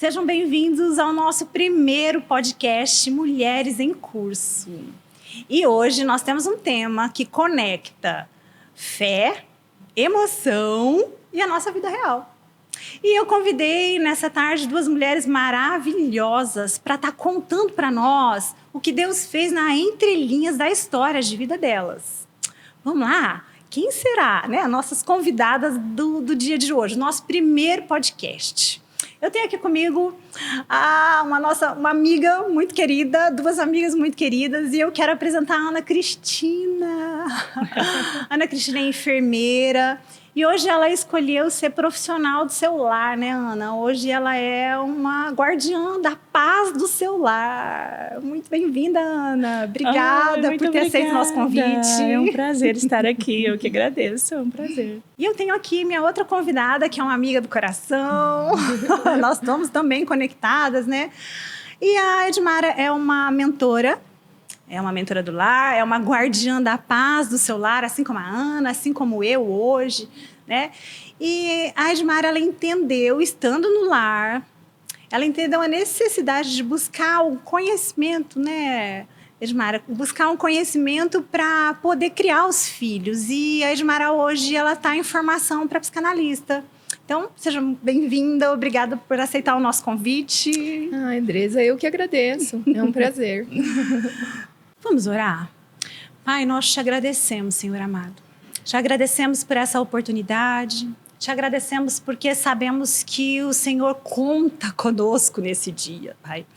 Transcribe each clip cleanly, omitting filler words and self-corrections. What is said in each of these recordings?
Sejam bem-vindos ao nosso primeiro podcast Mulheres em Curso. E hoje nós temos um tema que conecta fé, emoção e a nossa vida real. E eu convidei nessa tarde duas mulheres maravilhosas para estar contando para nós o que Deus fez na entrelinhas da história de vida delas. Vamos lá? Quem será, né? Nossas convidadas do dia de hoje, nosso primeiro podcast. Eu tenho aqui comigo uma amiga muito querida, duas amigas muito queridas, e eu quero apresentar a Ana Cristina. Ana Cristina é enfermeira, e hoje ela escolheu ser profissional do seu lar, né, Ana? Hoje ela é uma guardiã da paz do seu lar. Muito bem-vinda, Ana. Obrigada por ter aceito o nosso convite. É um prazer estar aqui, eu que agradeço, é um prazer. E eu tenho aqui minha outra convidada, que é uma amiga do coração. Nós estamos também conectadas, né? E a Edmara é uma mentora do lar, é uma guardiã da paz do seu lar, assim como a Ana, assim como eu hoje, né? E a Edmara, ela entendeu, estando no lar, ela entendeu a necessidade de buscar o conhecimento, né, Edmara? Buscar um conhecimento para poder criar os filhos. E a Edmara hoje, ela está em formação para psicanalista. Então, seja bem-vinda, obrigada por aceitar o nosso convite. Andresa, eu que agradeço, é um prazer. Vamos orar? Pai, nós te agradecemos, Senhor amado. Te agradecemos por essa oportunidade. Te agradecemos porque sabemos que o Senhor conta conosco nesse dia, Pai.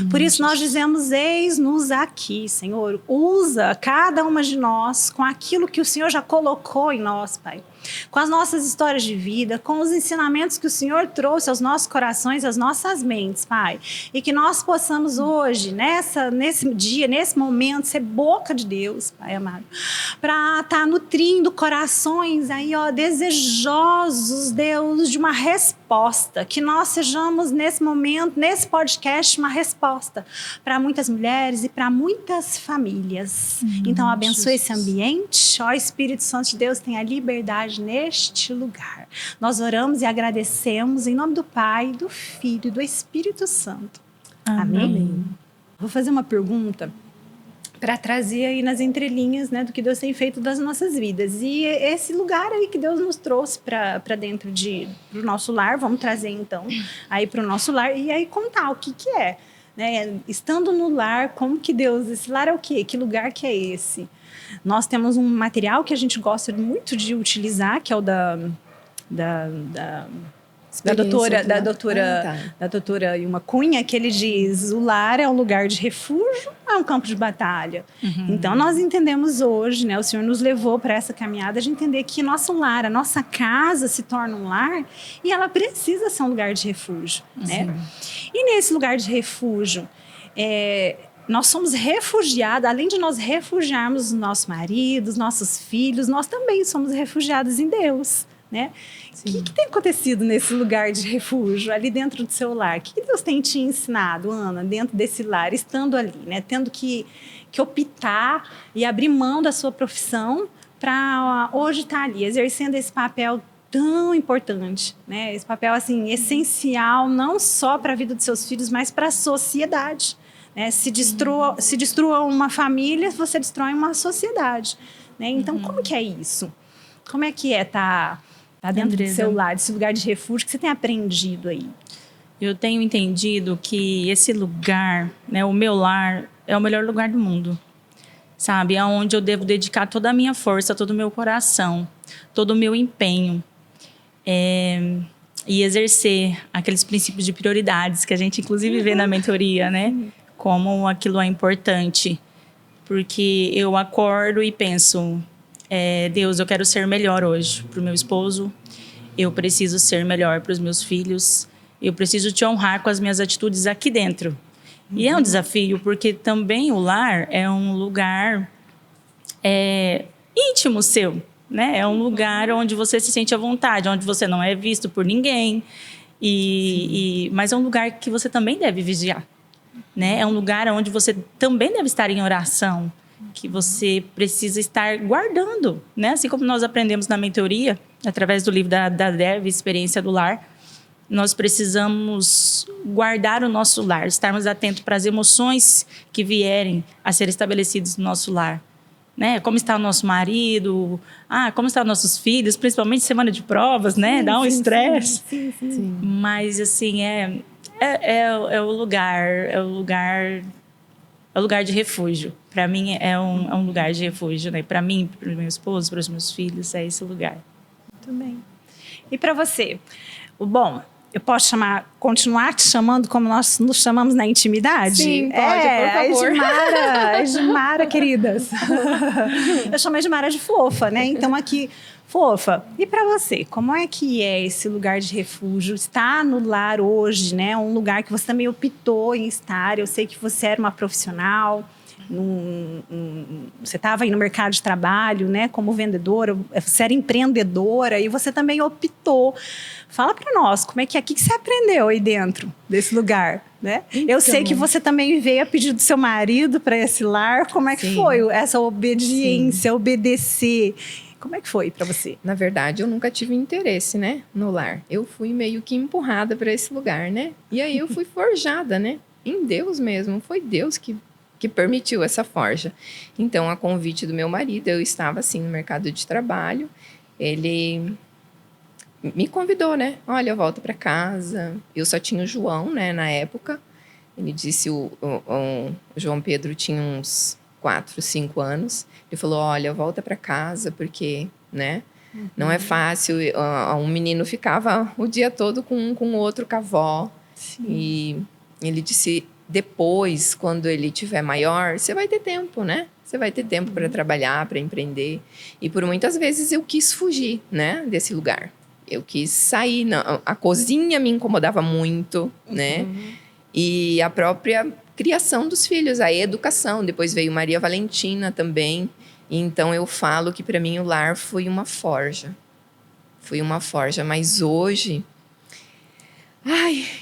Por isso nós dizemos, eis-nos aqui, Senhor. Usa cada uma de nós com aquilo que o Senhor já colocou em nós, Pai. Com as nossas histórias de vida, com os ensinamentos que o Senhor trouxe aos nossos corações, às nossas mentes, Pai. E que nós possamos hoje, nesse dia, nesse momento, ser boca de Deus, Pai amado. Para estar nutrindo corações aí, ó, desejosos, Deus, de uma resposta. Que nós sejamos, nesse momento, nesse podcast, uma resposta para muitas mulheres e para muitas famílias. Então, abençoe esse ambiente. Ó, Espírito Santo de Deus, tenha liberdade neste lugar. Nós oramos e agradecemos em nome do Pai, do Filho e do Espírito Santo. Amém. Vou fazer uma pergunta para trazer aí nas entrelinhas, né, do que Deus tem feito das nossas vidas. E esse lugar aí que Deus nos trouxe para dentro do nosso lar, vamos trazer então aí para o nosso lar e aí contar o que é, né? Estando no lar, como que Deus, esse lar é o quê? Que lugar que é esse? Nós temos um material que a gente gosta muito de utilizar, que é o da doutora Ilma Cunha, que ele diz: o lar é um lugar de refúgio, é um campo de batalha. Então nós entendemos hoje, né, o Senhor nos levou para essa caminhada de entender que nosso lar, a nossa casa se torna um lar e ela precisa ser um lugar de refúgio, né? E nesse lugar de refúgio, nós somos refugiados, além de nós refugiarmos os nossos maridos, nossos filhos, nós também somos refugiados em Deus, né? O que tem acontecido nesse lugar de refúgio, ali dentro do seu lar? O que Deus tem te ensinado, Ana, dentro desse lar, estando ali, né? Tendo que optar e abrir mão da sua profissão para hoje estar ali, exercendo esse papel tão importante, né? Esse papel, assim, essencial, não só para a vida dos seus filhos, mas para a sociedade. Né? Se destrua uma família, você destrói uma sociedade, né? Então, como que é isso? Como é que tá dentro do seu lar, desse lugar de refúgio que você tem aprendido aí? Eu tenho entendido que esse lugar, né, o meu lar, é o melhor lugar do mundo, sabe? É onde eu devo dedicar toda a minha força, todo o meu coração, todo o meu empenho, e exercer aqueles princípios de prioridades que a gente, inclusive, vê na mentoria, né? Como aquilo é importante, porque eu acordo e penso, Deus, eu quero ser melhor hoje para o meu esposo, eu preciso ser melhor para os meus filhos, eu preciso te honrar com as minhas atitudes aqui dentro. E é um desafio, porque também o lar é um lugar íntimo seu, né? É um lugar onde você se sente à vontade, onde você não é visto por ninguém, mas é um lugar que você também deve vigiar. Né? É um lugar onde você também deve estar em oração, que você precisa estar guardando, né? Assim como nós aprendemos na mentoria, através do livro da Dev, Experiência do Lar, nós precisamos guardar o nosso lar, estarmos atentos para as emoções que vierem a ser estabelecidas no nosso lar. Né? Como está o nosso marido, como estão nossos filhos, principalmente semana de provas, né? Sim, dá um sim, estresse. Sim. Mas, assim, é o lugar de refúgio. Para mim, é um lugar de refúgio, né? Para mim, para o meu esposo, para os meus filhos, é esse lugar. Muito bem. E para você? Bom, eu posso continuar te chamando como nós nos chamamos na intimidade? Sim, pode, por favor. Edmara, queridas. Eu chamo a Edmara de fofa, né? Então aqui, fofa. E para você, como é que é esse lugar de refúgio? Está no lar hoje, né? Um lugar que você também optou em estar. Eu sei que você era uma profissional. Você estava aí no mercado de trabalho, né, como vendedora, você era empreendedora e você também optou. Fala para nós, como é que que você aprendeu aí dentro desse lugar, né? Então, eu sei que você também veio a pedido do seu marido para esse lar. Como é que foi essa obediência, obedecer? Como é que foi para você? Na verdade, eu nunca tive interesse, né, no lar. Eu fui meio que empurrada para esse lugar, né? E aí eu fui forjada, né? Em Deus mesmo. Foi Deus que permitiu essa forja. Então, a convite do meu marido, eu estava assim no mercado de trabalho, ele me convidou, né? Olha, volta para casa. Eu só tinha o João, né, na época. Ele disse, o João Pedro tinha uns 4, 5 anos. Ele falou, olha, volta para casa, porque, né, não é fácil. Um menino ficava o dia todo com o outro, com a avó. Sim. E ele disse, depois, quando ele tiver maior, você vai ter tempo, né? Você vai ter tempo para trabalhar, para empreender. E por muitas vezes eu quis fugir, né, desse lugar. Eu quis sair. A cozinha me incomodava muito, né? E a própria criação dos filhos, a educação. Depois veio Maria Valentina também. Então eu falo que para mim o lar foi uma forja. Foi uma forja, mas hoje...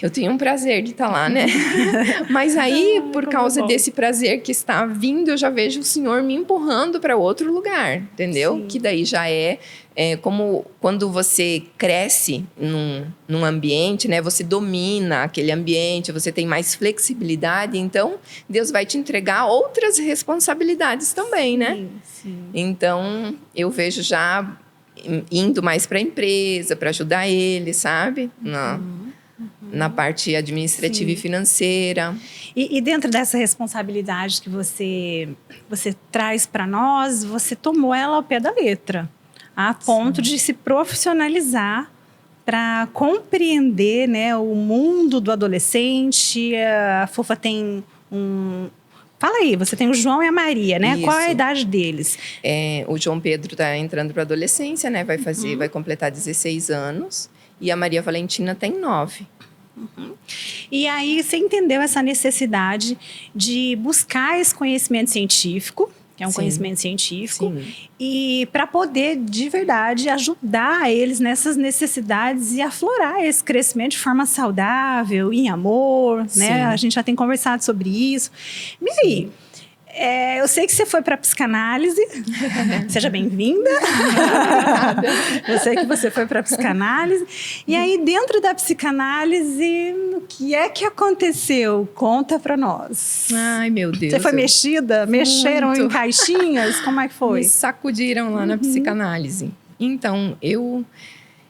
eu tenho um prazer de estar lá, né? Mas aí, por causa desse prazer que está vindo, eu já vejo o Senhor me empurrando para outro lugar, entendeu? Sim. Que daí já é como quando você cresce num ambiente, né? Você domina aquele ambiente, você tem mais flexibilidade, então Deus vai te entregar outras responsabilidades também, né? Sim. Então, eu vejo já indo mais para a empresa, para ajudar ele, sabe? Na parte administrativa e financeira. E dentro dessa responsabilidade que você traz para nós, você tomou ela ao pé da letra, a ponto de se profissionalizar para compreender, né, o mundo do adolescente. A Fofa tem Fala aí, você tem o João e a Maria, né? Isso. Qual é a idade deles? O João Pedro está entrando para a adolescência, né? Vai completar 16 anos. E a Maria Valentina tem 9. E aí você entendeu essa necessidade de buscar esse conhecimento científico, que é um conhecimento científico, e para poder, de verdade, ajudar eles nessas necessidades e aflorar esse crescimento de forma saudável, em amor, né? A gente já tem conversado sobre isso. Miri, eu sei que você foi para a psicanálise. Seja bem-vinda. Eu sei que você foi para a psicanálise. E aí, dentro da psicanálise, o que é que aconteceu? Conta para nós. Ai, meu Deus. Você foi mexida? Mexeram em caixinhas? Como é que foi? Me sacudiram lá na psicanálise. Então, eu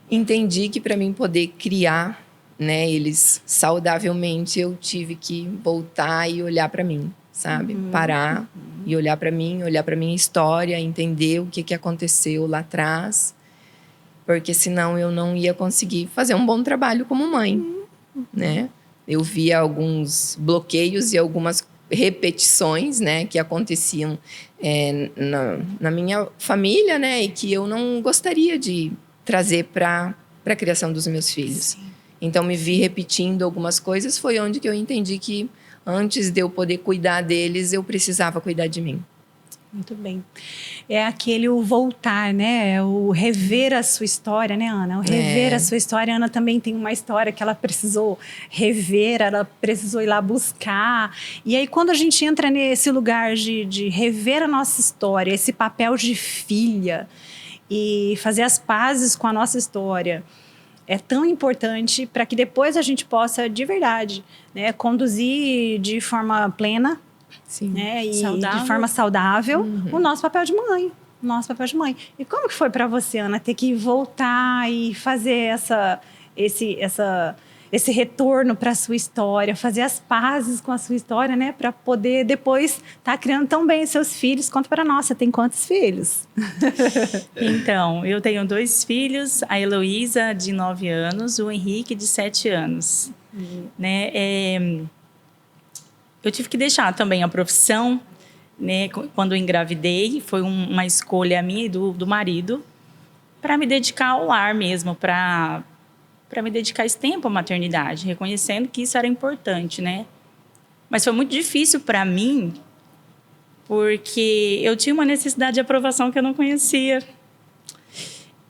entendi que para mim poder criar, né, eles saudavelmente, eu tive que voltar e olhar para mim. Sabe? Parar e olhar para mim, olhar para minha história, entender o que aconteceu lá atrás, porque senão eu não ia conseguir fazer um bom trabalho como mãe, né? Eu via alguns bloqueios e algumas repetições, né, que aconteciam na minha família, né, e que eu não gostaria de trazer para a criação dos meus filhos. Sim. Então, me vi repetindo algumas coisas, foi onde que eu entendi que antes de eu poder cuidar deles, eu precisava cuidar de mim. Muito bem. É o voltar, né? O rever a sua história, né, Ana? O rever a sua história. A Ana também tem uma história que ela precisou rever, ela precisou ir lá buscar. E aí, quando a gente entra nesse lugar de rever a nossa história, esse papel de filha e fazer as pazes com a nossa história, é tão importante para que depois a gente possa, de verdade, né, conduzir de forma plena, Sim. né, e Saudável. de forma saudável o nosso papel de mãe. Nosso papel de mãe. E como que foi para você, Ana, ter que voltar e fazer esse retorno para a sua história, fazer as pazes com a sua história, né? Para poder depois estar criando tão bem os seus filhos. Conta para nós, você tem quantos filhos? Então, eu tenho 2 filhos, a Heloísa, de 9 anos, o Henrique, de 7 anos. Né? Eu tive que deixar também a profissão, né? Quando eu engravidei, foi uma escolha minha e do marido, para me dedicar ao lar mesmo, para me dedicar esse tempo à maternidade, reconhecendo que isso era importante, né? Mas foi muito difícil para mim, porque eu tinha uma necessidade de aprovação que eu não conhecia.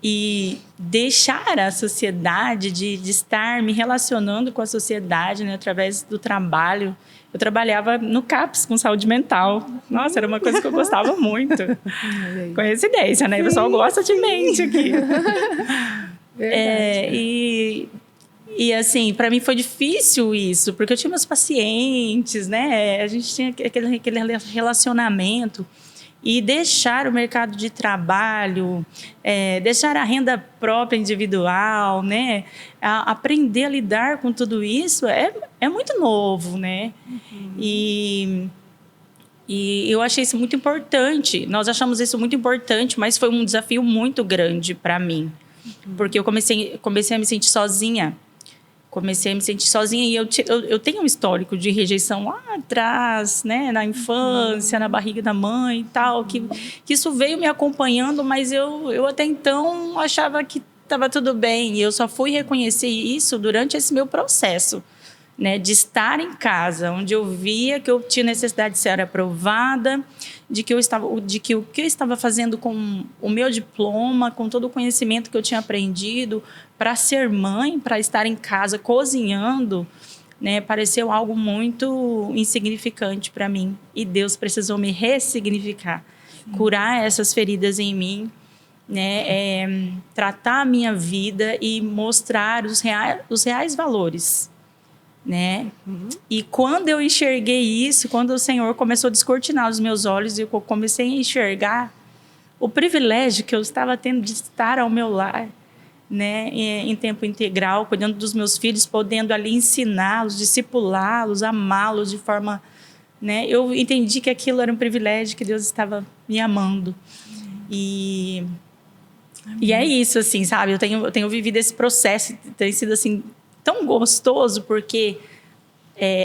E deixar a sociedade, de estar me relacionando com a sociedade, né, através do trabalho. Eu trabalhava no CAPS com saúde mental. Nossa, era uma coisa que eu gostava muito. Coincidência, né? O pessoal gosta de mente aqui. E assim, para mim foi difícil isso, porque eu tinha meus pacientes, né? A gente tinha aquele relacionamento. E deixar o mercado de trabalho, deixar a renda própria individual, né? Aprender a lidar com tudo isso é muito novo, né? E eu achei isso muito importante. Nós achamos isso muito importante, mas foi um desafio muito grande para mim. Porque eu comecei a me sentir sozinha. E eu tenho um histórico de rejeição lá atrás, né, na infância, na barriga da mãe e tal, que isso veio me acompanhando, mas eu até então achava que estava tudo bem. E eu só fui reconhecer isso durante esse meu processo, né, de estar em casa, onde eu via que eu tinha necessidade de ser aprovada, de que o que eu estava fazendo com o meu diploma, com todo o conhecimento que eu tinha aprendido, para ser mãe, para estar em casa cozinhando, né, pareceu algo muito insignificante para mim. E Deus precisou me ressignificar, curar essas feridas em mim, né, tratar a minha vida e mostrar os reais valores. Né? E quando eu enxerguei isso, quando o Senhor começou a descortinar os meus olhos e eu comecei a enxergar o privilégio que eu estava tendo de estar ao meu lar, né, em tempo integral, cuidando dos meus filhos, podendo ali ensiná-los, discipulá-los, amá-los de forma, né, eu entendi que aquilo era um privilégio, que Deus estava me amando. E é isso, assim, sabe? Eu tenho vivido esse processo, tem sido assim tão gostoso, porque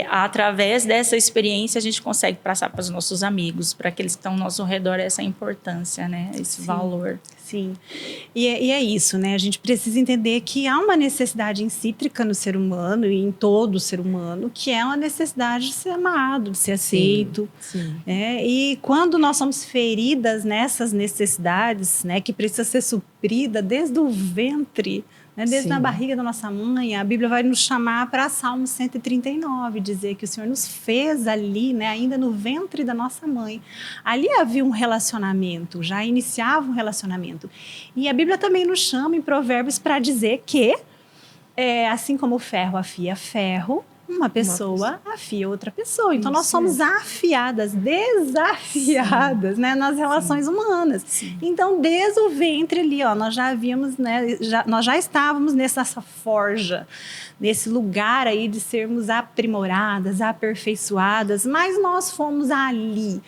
através dessa experiência a gente consegue passar para os nossos amigos, para aqueles que estão ao nosso redor, essa importância, né? Esse valor. Sim. E é isso, né? A gente precisa entender que há uma necessidade intrínseca no ser humano e em todo ser humano, que é uma necessidade de ser amado, de ser aceito. Sim. E quando nós somos feridas nessas necessidades, né, que precisa ser suprida desde o ventre, né, desde a barriga da nossa mãe, a Bíblia vai nos chamar para Salmo 139, dizer que o Senhor nos fez ali, né, ainda no ventre da nossa mãe. Ali havia um relacionamento, já iniciava um relacionamento. E a Bíblia também nos chama em Provérbios para dizer que, assim como o ferro afia ferro, uma pessoa afia outra pessoa. Então, nós somos afiadas, desafiadas, né, nas relações humanas. Sim. Então, desde o ventre ali, nós já havíamos, né, nós já estávamos nessa forja, nesse lugar aí de sermos aprimoradas, aperfeiçoadas, mas nós fomos ali,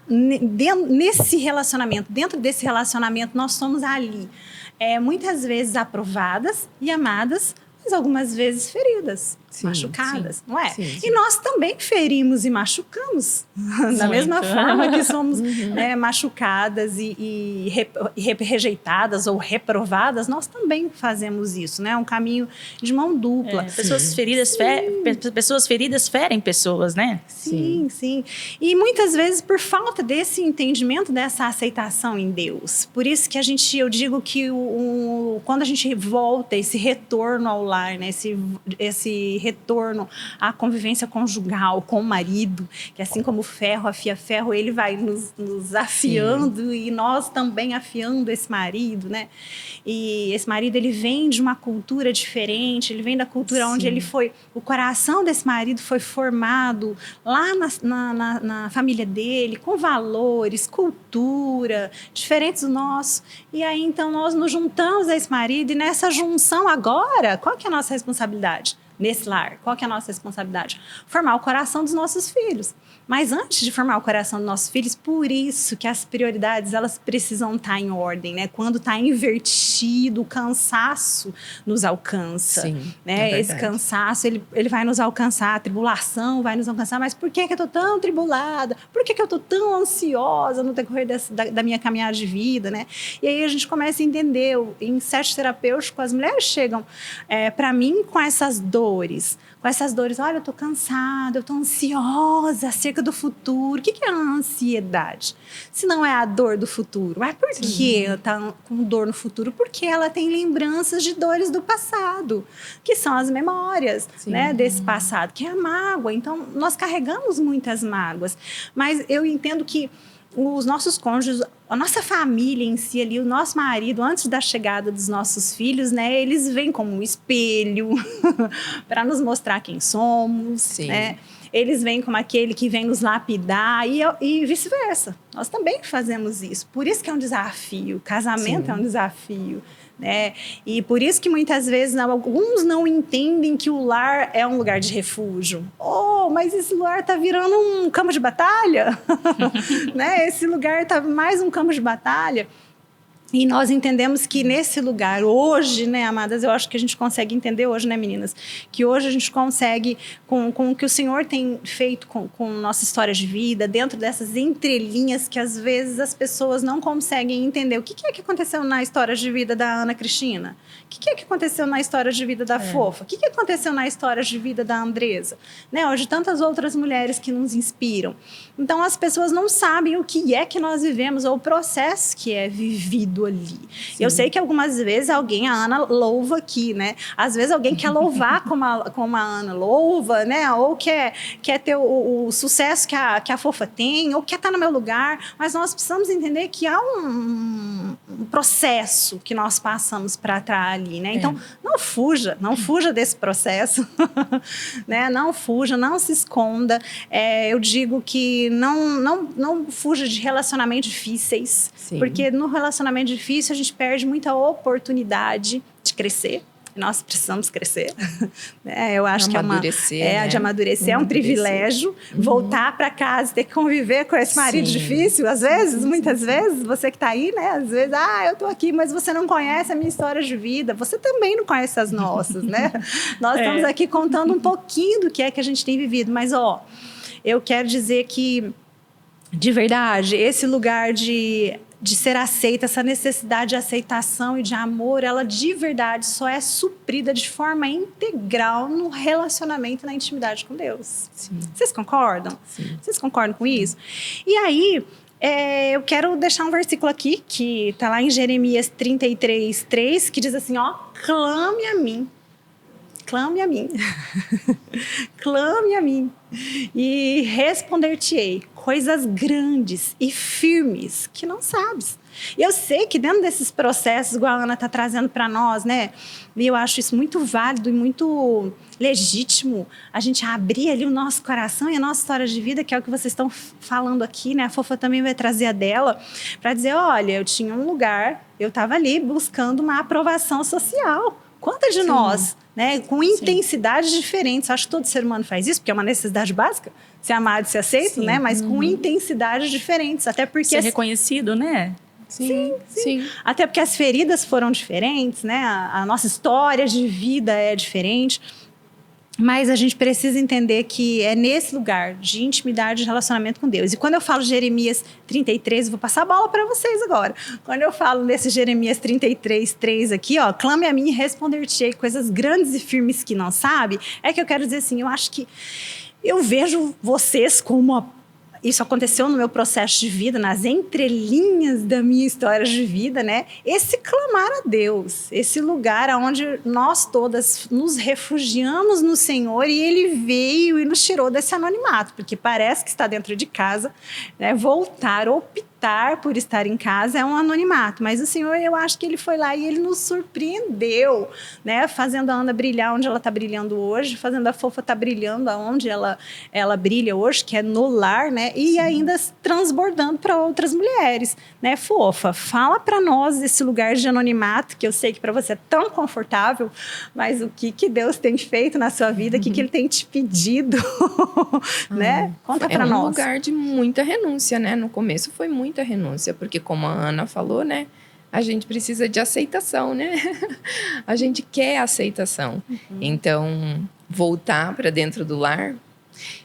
nesse relacionamento, dentro desse relacionamento, nós somos ali, muitas vezes aprovadas e amadas, mas algumas vezes feridas, machucadas, não é? Sim. E nós também ferimos e machucamos, da mesma forma que somos machucadas e rejeitadas ou reprovadas, nós também fazemos isso, né? É um caminho de mão dupla. Pessoas feridas ferem pessoas, né? Sim. E muitas vezes por falta desse entendimento, dessa aceitação em Deus. Por isso que eu digo que quando a gente volta, esse retorno ao lar, né? Esse retorno à convivência conjugal com o marido, que assim como o ferro afia ferro, ele vai nos afiando e nós também afiando esse marido, né? E esse marido, ele vem de uma cultura diferente, ele vem da cultura onde ele foi, o coração desse marido foi formado lá na família dele, com valores, cultura, diferentes do nosso. E aí, então, nós nos juntamos a esse marido e nessa junção agora, qual que é a nossa responsabilidade? Nesse lar, qual que é a nossa responsabilidade? Formar o coração dos nossos filhos. Mas antes de formar o coração dos nossos filhos, por isso que as prioridades, elas precisam estar em ordem, né? Quando está invertido, o cansaço nos alcança. Sim, né? é Esse cansaço, ele vai nos alcançar, a tribulação vai nos alcançar. Mas por que eu estou tão tribulada? Por que eu estou tão ansiosa no decorrer da minha caminhada de vida, né? E aí a gente começa a entender, em sete terapêuticos, as mulheres chegam para mim com essas dores, olha, eu estou cansada, eu estou ansiosa acerca do futuro. O que é a ansiedade? Se não é a dor do futuro. Mas por que ela está com dor no futuro? Porque ela tem lembranças de dores do passado, que são as memórias, né, desse passado, que é a mágoa. Então, nós carregamos muitas mágoas. Mas eu entendo que os nossos cônjuges, a nossa família em si ali, o nosso marido, antes da chegada dos nossos filhos, né, eles vêm como um espelho para nos mostrar quem somos, né? Eles vêm como aquele que vem nos lapidar e vice-versa. Nós também fazemos isso. Por isso que é um desafio. O casamento é um desafio, né? E por isso que muitas vezes alguns não entendem que o lar é um lugar de refúgio. Mas esse lugar está virando um campo de batalha, né? Esse lugar está mais um campo de batalha. E nós entendemos que nesse lugar, hoje, né, amadas, eu acho que a gente consegue entender hoje, né, meninas, que hoje a gente consegue, com o que o Senhor tem feito com nossa história de vida, dentro dessas entrelinhas que às vezes as pessoas não conseguem entender. O que é que aconteceu na história de vida da Ana Cristina? O que é que aconteceu na história de vida da Fofa? O que aconteceu na história de vida da Andresa? Né, hoje, tantas outras mulheres que nos inspiram. Então, as pessoas não sabem o que é que nós vivemos, ou o processo que é vivido ali. Sim. Eu sei que algumas vezes a Ana louva aqui, né? Às vezes alguém quer louvar como a Ana louva, né? Ou quer ter o sucesso que a Fofa tem, ou quer estar no meu lugar. Mas nós precisamos entender que há um processo que nós passamos para estar ali, né? Então, não fuja desse processo, né? Não fuja, não se esconda. Eu digo que não fuja de relacionamentos difíceis, porque no relacionamento difícil a gente perde muita oportunidade de crescer. Nós precisamos crescer. Eu acho que de amadurecer é um privilégio. Voltar para casa e ter que conviver com esse marido difícil, às vezes, muitas vezes, você que está aí, né? Às vezes, eu estou aqui, mas você não conhece a minha história de vida. Você também não conhece as nossas, né? Nós estamos aqui contando um pouquinho do que é que a gente tem vivido. Mas, eu quero dizer que, de verdade, esse lugar de ser aceita, essa necessidade de aceitação e de amor, ela de verdade só é suprida de forma integral no relacionamento, na intimidade com Deus. Sim. Vocês concordam? Sim. Vocês concordam com isso? E aí, eu quero deixar um versículo aqui, que está lá em Jeremias 33:3, que diz assim, clame a mim. Clame a mim, clame a mim, e responder-te-ei coisas grandes e firmes que não sabes. E eu sei que dentro desses processos, igual a Ana está trazendo para nós, né? E eu acho isso muito válido e muito legítimo, a gente abrir ali o nosso coração e a nossa história de vida, que é o que vocês estão falando aqui, né? A Fofa também vai trazer a dela, para dizer, olha, eu tinha um lugar, eu estava ali buscando uma aprovação social. Quantas de nós, né, com intensidades diferentes, acho que todo ser humano faz isso, porque é uma necessidade básica, ser amado e ser aceito, né, mas com intensidades diferentes, até porque... Ser reconhecido, né? Sim. Até porque as feridas foram diferentes, né, a nossa história de vida é diferente. Mas a gente precisa entender que é nesse lugar de intimidade, de relacionamento com Deus. E quando eu falo Jeremias 33, eu vou passar a bola para vocês agora. Quando eu falo nesse Jeremias 33:3 aqui, clame a mim e responder-te-ei coisas grandes e firmes que não sabe, é que eu quero dizer assim, eu acho que eu vejo vocês como isso aconteceu no meu processo de vida, nas entrelinhas da minha história de vida, né? Esse clamar a Deus, esse lugar onde nós todas nos refugiamos no Senhor e Ele veio e nos tirou desse anonimato, porque parece que está dentro de casa, né? Voltar, optar por estar em casa é um anonimato, mas o Senhor, eu acho que Ele foi lá e Ele nos surpreendeu, né? Fazendo a Ana brilhar onde ela está brilhando hoje, fazendo a Fofa estar brilhando aonde ela brilha hoje, que é no lar, né? E sim, ainda transbordando para outras mulheres, né? Fofa, fala para nós desse lugar de anonimato, que eu sei que para você é tão confortável, mas o que Deus tem feito na sua vida, o que Ele tem te pedido, né? Conta para nós. É um lugar de muita renúncia, né? No começo foi muita renúncia, porque como a Ana falou, né? A gente precisa de aceitação, né? A gente quer aceitação. Então, voltar para dentro do lar.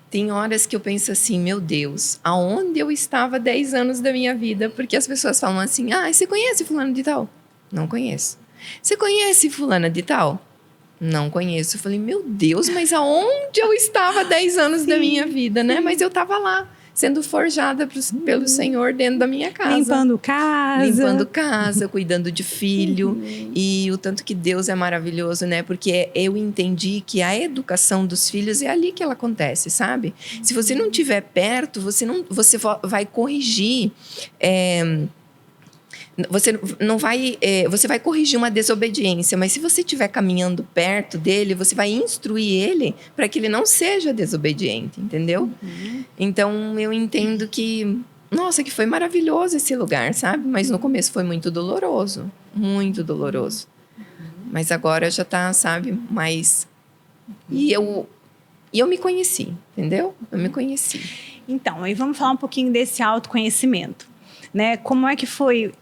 Tem horas que eu penso assim, meu Deus, aonde eu estava 10 anos da minha vida? Porque as pessoas falam assim, você conhece fulano de tal? Não conheço. Você conhece fulana de tal? Não conheço. Eu falei, meu Deus, mas aonde eu estava 10 anos da minha vida, né? Mas eu estava lá, sendo forjada pelo Senhor dentro da minha casa. Limpando casa, cuidando de filho. E o tanto que Deus é maravilhoso, né? Porque eu entendi que a educação dos filhos é ali que ela acontece, sabe? Se você não estiver perto, você vai corrigir... Você vai corrigir uma desobediência, mas se você estiver caminhando perto dele, você vai instruir ele para que ele não seja desobediente, entendeu? Então, eu entendo que, nossa, que foi maravilhoso esse lugar, sabe? Mas no começo foi muito doloroso, muito doloroso. Mas agora já tá, sabe, mais... E eu me conheci, entendeu? Eu me conheci. Então, aí vamos falar um pouquinho desse autoconhecimento. Né? Como é que foi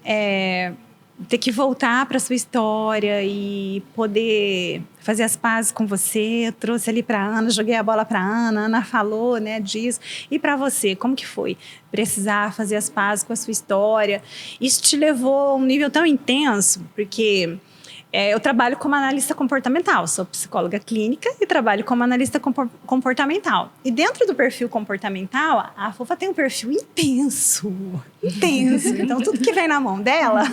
ter que voltar para a sua história e poder fazer as pazes com você? Eu trouxe ali para a Ana, joguei a bola para a Ana falou, né, disso. E para você, como que foi precisar fazer as pazes com a sua história? Isso te levou a um nível tão intenso, porque... eu trabalho como analista comportamental, sou psicóloga clínica e trabalho como analista comportamental. E dentro do perfil comportamental, a Fofa tem um perfil intenso. Então, tudo que vem na mão dela...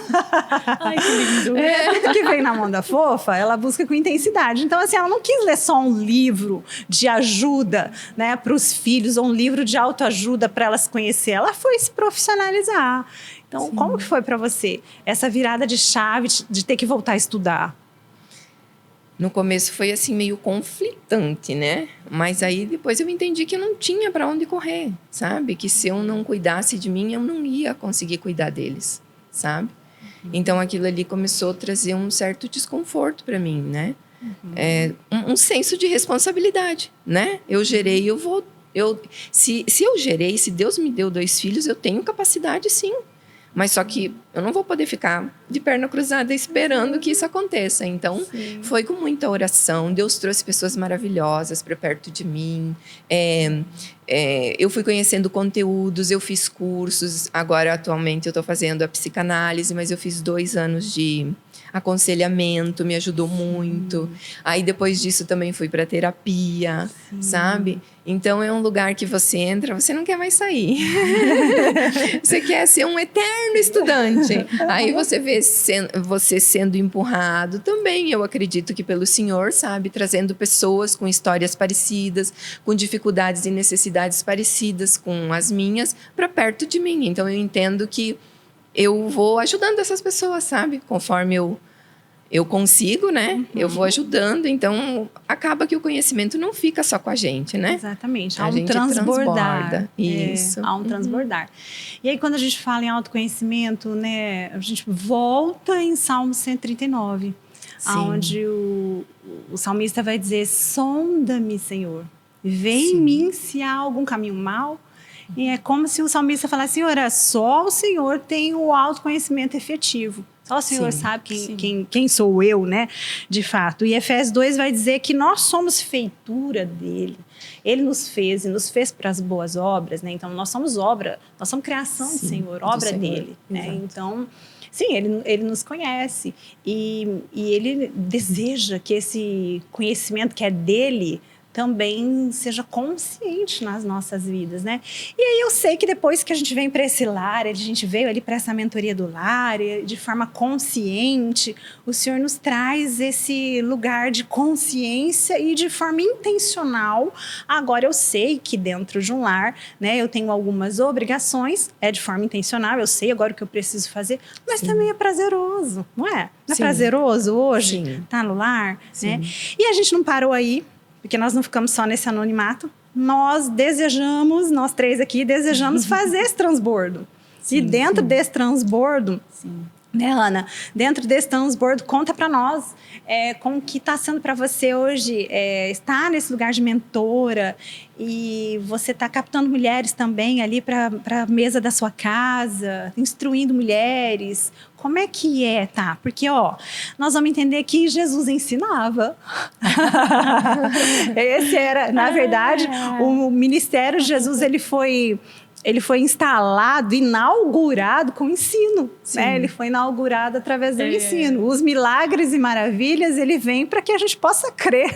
Ai, que lindo! Tudo que vem na mão da Fofa, ela busca com intensidade. Então, assim, ela não quis ler só um livro de ajuda, né, para os filhos, ou um livro de autoajuda para ela se conhecer. Ela foi se profissionalizar. Então, sim, como que foi para você essa virada de chave de ter que voltar a estudar? No começo foi assim meio conflitante, né? Mas aí depois eu entendi que eu não tinha para onde correr, sabe? Que se eu não cuidasse de mim, eu não ia conseguir cuidar deles, sabe? Então aquilo ali começou a trazer um certo desconforto para mim, né? Um senso de responsabilidade, né? Eu gerei, se eu gerei, se Deus me deu 2 filhos, eu tenho capacidade, sim. Mas só que eu não vou poder ficar de perna cruzada esperando que isso aconteça. Então, sim, foi com muita oração. Deus trouxe pessoas maravilhosas para perto de mim. Eu fui conhecendo conteúdos, eu fiz cursos. Agora, atualmente, eu estou fazendo a psicanálise, mas eu fiz 2 anos de aconselhamento, me ajudou muito. Aí, depois disso, também fui para terapia, sabe? Então, é um lugar que você entra, você não quer mais sair. Você quer ser um eterno estudante. Aí, você vê você sendo empurrado também, eu acredito que pelo Senhor, sabe? Trazendo pessoas com histórias parecidas, com dificuldades e necessidades parecidas com as minhas, para perto de mim. Então, eu entendo que eu vou ajudando essas pessoas, sabe? Conforme eu consigo, né? Eu vou ajudando. Então, acaba que o conhecimento não fica só com a gente, né? Exatamente. Há um transbordar. Isso. Há um transbordar. E aí, quando a gente fala em autoconhecimento, né? A gente volta em Salmo 139. Onde o salmista vai dizer, sonda-me, Senhor. Vê em mim se há algum caminho mau. E é como se o salmista falasse, Senhor, só o Senhor tem o autoconhecimento efetivo. Só o Senhor sabe quem sou eu, né? De fato. E Efésios 2 vai dizer que nós somos feitura dele. Ele nos fez e nos fez para as boas obras, né? Então, nós somos obra, nós somos criação do Senhor, obra dele. Né? Então, sim, ele nos conhece. E ele deseja que esse conhecimento que é dele também seja consciente nas nossas vidas, né? E aí eu sei que depois que a gente vem para esse lar, a gente veio ali para essa mentoria do lar, de forma consciente, o Senhor nos traz esse lugar de consciência e de forma intencional. Agora eu sei que dentro de um lar, né, eu tenho algumas obrigações, é de forma intencional, eu sei agora o que eu preciso fazer, mas também é prazeroso, não é? Não é prazeroso hoje estar no lar, né? E a gente não parou aí, porque nós não ficamos só nesse anonimato, nós 3 aqui desejamos fazer esse transbordo. E dentro desse transbordo, né, Ana? Dentro desse transbordo, conta para nós como que está sendo para você hoje estar nesse lugar de mentora e você está captando mulheres também ali para a mesa da sua casa, instruindo mulheres. Como é que tá? Porque, nós vamos entender que Jesus ensinava. Esse era, na verdade, o ministério de Jesus, ele foi instalado, inaugurado com ensino. Né? Ele foi inaugurado através do ensino. Os milagres e maravilhas, ele vem para que a gente possa crer.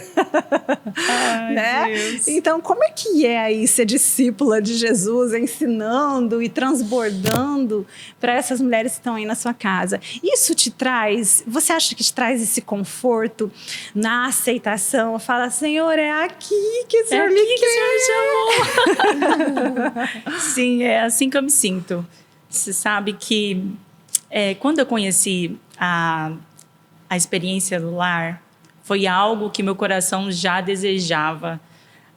Ai, né? Deus. Então, como é que é aí ser discípula de Jesus, ensinando e transbordando para essas mulheres que estão aí na sua casa? Isso te traz, você acha que te traz esse conforto na aceitação? Fala, Senhor, é aqui que o Senhor me quer. Que o Senhor chamou. Sim, é assim que eu me sinto. Você sabe que quando eu conheci a experiência do lar, foi algo que meu coração já desejava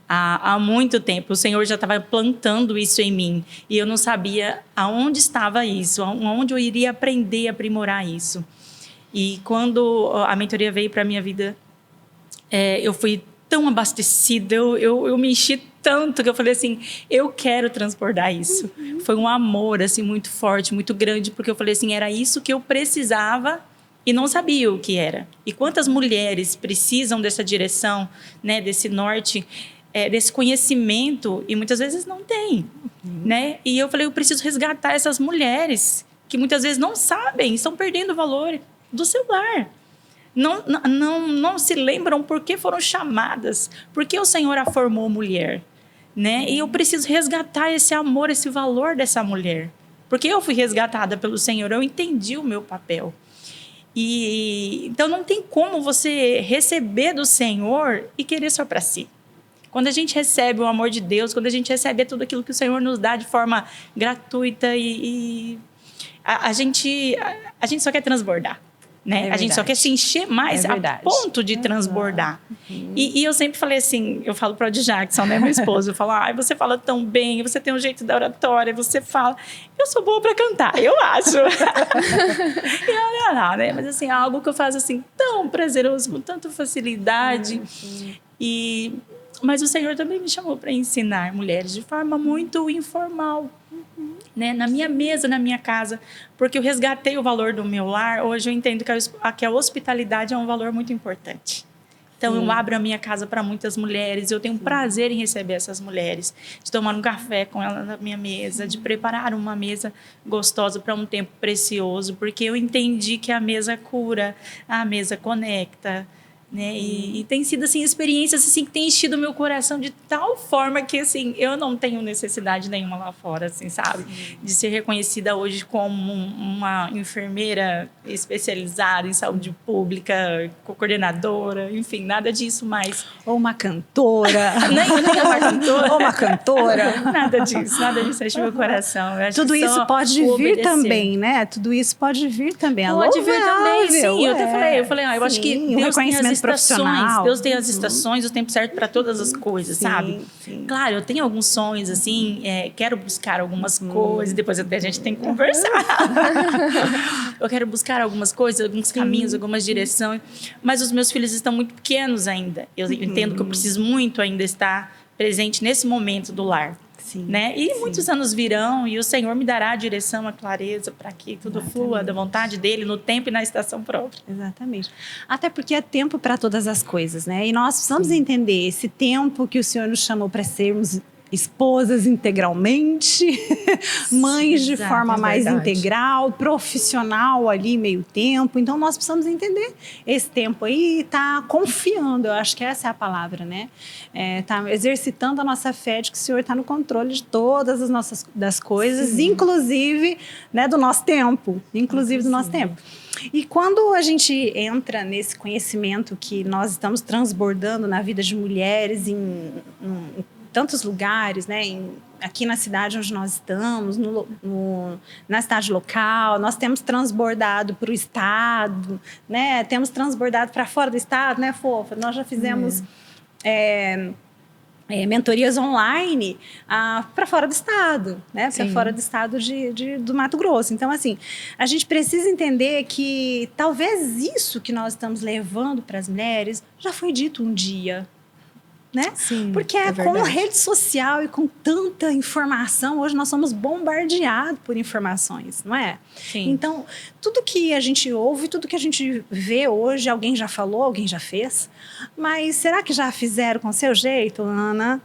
há muito tempo. O Senhor já estava plantando isso em mim e eu não sabia aonde estava isso, aonde eu iria aprender a aprimorar isso. E quando a mentoria veio para a minha vida, eu fui tão abastecida, eu me enchi tanto que eu falei assim, eu quero transbordar isso. Foi um amor assim muito forte, muito grande, porque eu falei assim, era isso que eu precisava e não sabia o que era. E quantas mulheres precisam dessa direção, né, desse norte, desse conhecimento, e muitas vezes não tem, né? E eu falei, eu preciso resgatar essas mulheres que muitas vezes não sabem, estão perdendo o valor do seu lar. Não se lembram por que foram chamadas, por que o Senhor a formou mulher, né? E eu preciso resgatar esse amor, esse valor dessa mulher, porque eu fui resgatada pelo Senhor, eu entendi o meu papel. E então não tem como você receber do Senhor e querer só para si. Quando a gente recebe o amor de Deus, quando a gente recebe tudo aquilo que o Senhor nos dá de forma gratuita a gente só quer transbordar. Né? A gente só quer se encher mais a ponto de transbordar. E eu sempre falei assim, eu falo para o Jackson, né, meu esposo, eu falo, você fala tão bem, você tem um jeito da oratória, você fala, eu sou boa para cantar, eu acho. E não, né? Mas assim, é algo que eu faço assim, tão prazeroso, com tanta facilidade. Mas o Senhor também me chamou para ensinar mulheres de forma muito informal. Né? Na minha mesa, na minha casa, porque eu resgatei o valor do meu lar. Hoje eu entendo que a hospitalidade é um valor muito importante. Então eu abro a minha casa para muitas mulheres, eu tenho prazer em receber essas mulheres, de tomar um café com elas na minha mesa, de preparar uma mesa gostosa para um tempo precioso, porque eu entendi que a mesa cura, a mesa conecta. Né? E tem sido assim, experiências assim, que têm enchido o meu coração de tal forma que assim, eu não tenho necessidade nenhuma lá fora, assim, sabe? De ser reconhecida hoje como uma enfermeira especializada em saúde pública, coordenadora, enfim, nada disso mais. Ou uma cantora. nem uma cantora. Ou uma cantora. Nada disso enche meu coração. Eu acho tudo que isso pode vir obedecer. Também, né? Tudo isso pode vir também. Pode vir também, sim. Eu até falei, eu acho que Deus tem as estações, Deus tem as estações, o tempo certo para todas as coisas, sabe? Sim. Claro, eu tenho alguns sonhos, assim, quero buscar algumas coisas, depois até a gente tem que conversar. Eu quero buscar algumas coisas, alguns caminhos, algumas direções, mas os meus filhos estão muito pequenos ainda. Eu entendo que eu preciso muito ainda estar presente nesse momento do lar. Né? E muitos anos virão e o Senhor me dará a direção, a clareza para que tudo flua da vontade dele no tempo e na estação própria. Exatamente. Até porque é tempo para todas as coisas, né? E nós precisamos entender esse tempo que o Senhor nos chamou para sermos esposas integralmente, mães de exato, forma mais verdade. integral, profissional ali meio tempo. Então nós precisamos entender esse tempo aí, tá confiando, eu acho que essa é a palavra, né? Tá exercitando a nossa fé de que o Senhor está no controle de todas as nossas das coisas, Sim. inclusive, né, do nosso tempo, inclusive do nosso tempo. E quando a gente entra nesse conhecimento que nós estamos transbordando na vida de mulheres em tantos lugares, né? Aqui na cidade onde nós estamos, na cidade local, nós temos transbordado para o estado, né? Temos transbordado para fora do estado, né, fofa? Nós já fizemos mentorias online para fora do estado, né? Para fora do estado do Mato Grosso. Então, assim, a gente precisa entender que talvez isso que nós estamos levando para as mulheres já foi dito um dia, né? Sim, porque é com verdade. rede social e com tanta informação, hoje nós somos bombardeados por informações, não é? Sim. Então, tudo que a gente ouve, tudo que a gente vê hoje, alguém já falou, alguém já fez, mas será que já fizeram com o seu jeito, Ana?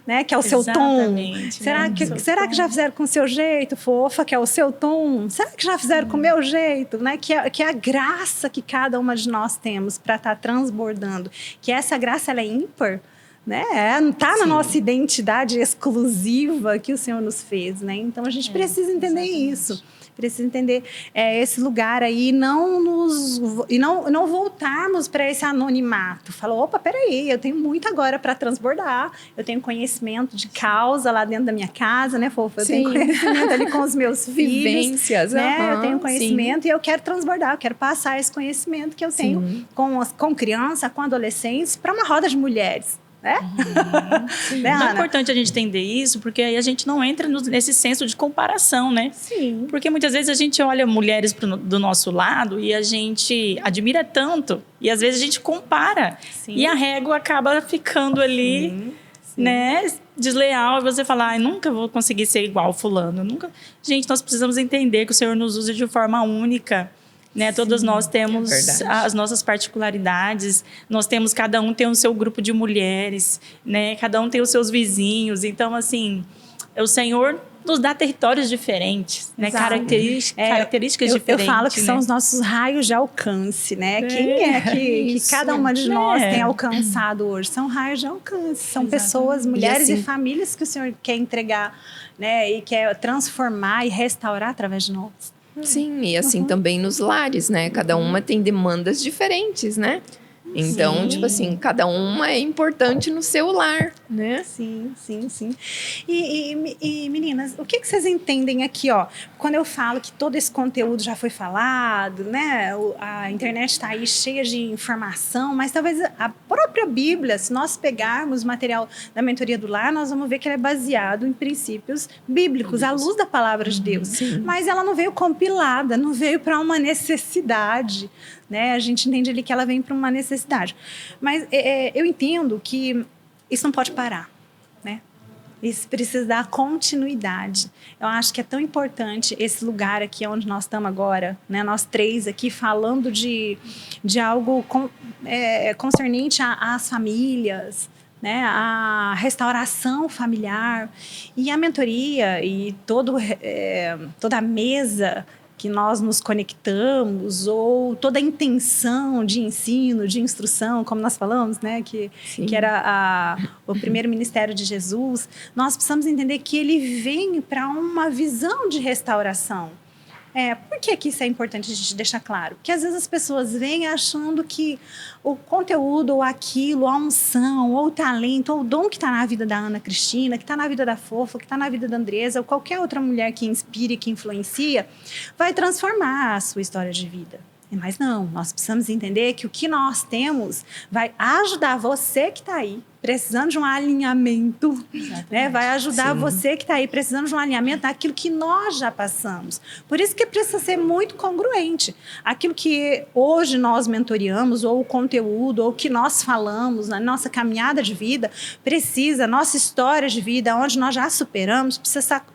Né? Que é o seu tom. Exatamente, Será, né? será que já fizeram com o seu jeito, fofa, que é o seu tom? Será que já fizeram com o meu jeito? Né? Que é a graça que cada uma de nós temos para estar transbordando. Que essa graça, ela é ímpar, né? Não está na nossa identidade exclusiva que o Senhor nos fez, né? Então a gente precisa entender isso, precisa entender esse lugar aí e não voltarmos para esse anonimato. Falou, opa, peraí, eu tenho muito agora para transbordar, eu tenho conhecimento de causa lá dentro da minha casa, né, fofa? Eu tenho conhecimento ali com os meus filhos, vivências, né? Eu tenho conhecimento e eu quero transbordar, eu quero passar esse conhecimento que eu tenho com criança, com adolescentes, para uma roda de mulheres. Né? Né, é importante a gente entender isso, porque aí a gente não entra nesse senso de comparação, né? Sim. Porque muitas vezes a gente olha mulheres do nosso lado e a gente admira tanto, e às vezes a gente compara. Sim. E a régua acaba ficando ali, né? Desleal, e você fala, nunca vou conseguir ser igual fulano. Nunca. Gente, nós precisamos entender que o Senhor nos usa de forma única. Né? Todas nós temos as nossas particularidades, cada um tem o seu grupo de mulheres, né? Cada um tem os seus vizinhos. Então, assim, o Senhor nos dá territórios diferentes, né? Características diferentes. Eu falo que né? são os nossos raios de alcance, né? Quem é que cada uma de nós tem alcançado hoje? São raios de alcance, são pessoas, mulheres e famílias que o Senhor quer entregar, né? E quer transformar e restaurar através de nós. Sim, e assim também nos lares, né? Cada uma tem demandas diferentes, né? Então, tipo assim, cada uma é importante no seu lar, né? Sim. E meninas, o que vocês entendem aqui, ó? Quando eu falo que todo esse conteúdo já foi falado, né? A internet está aí cheia de informação, mas talvez a própria Bíblia, se nós pegarmos o material da mentoria do lar, nós vamos ver que ela é baseado em princípios bíblicos, à luz da palavra de Deus. Sim. Mas ela não veio compilada, não veio para uma necessidade, né? A gente entende ali que ela vem para uma necessidade. Mas eu entendo que isso não pode parar, né? Isso precisa dar continuidade. Eu acho que é tão importante esse lugar aqui onde nós estamos agora, né? Nós três aqui falando de algo concernente às famílias, né? A restauração familiar e a mentoria e toda a mesa que nós nos conectamos, ou toda a intenção de ensino, de instrução, como nós falamos, né, que era o primeiro ministério de Jesus, nós precisamos entender que ele vem para uma visão de restauração. Por que isso é importante a gente deixar claro? Porque às vezes as pessoas vêm achando que o conteúdo, ou aquilo, a unção, ou o talento, ou o dom que está na vida da Ana Cristina, que está na vida da Fofa, que está na vida da Andresa, ou qualquer outra mulher que inspire, que influencia, vai transformar a sua história de vida. Mas não, nós precisamos entender que o que nós temos vai ajudar você que está aí, precisando de um alinhamento, né? Vai ajudar você que está aí precisando de um alinhamento daquilo que nós já passamos. Por isso que precisa ser muito congruente. Aquilo que hoje nós mentoriamos, ou o conteúdo, ou o que nós falamos na nossa caminhada de vida, nossa história de vida, onde nós já superamos,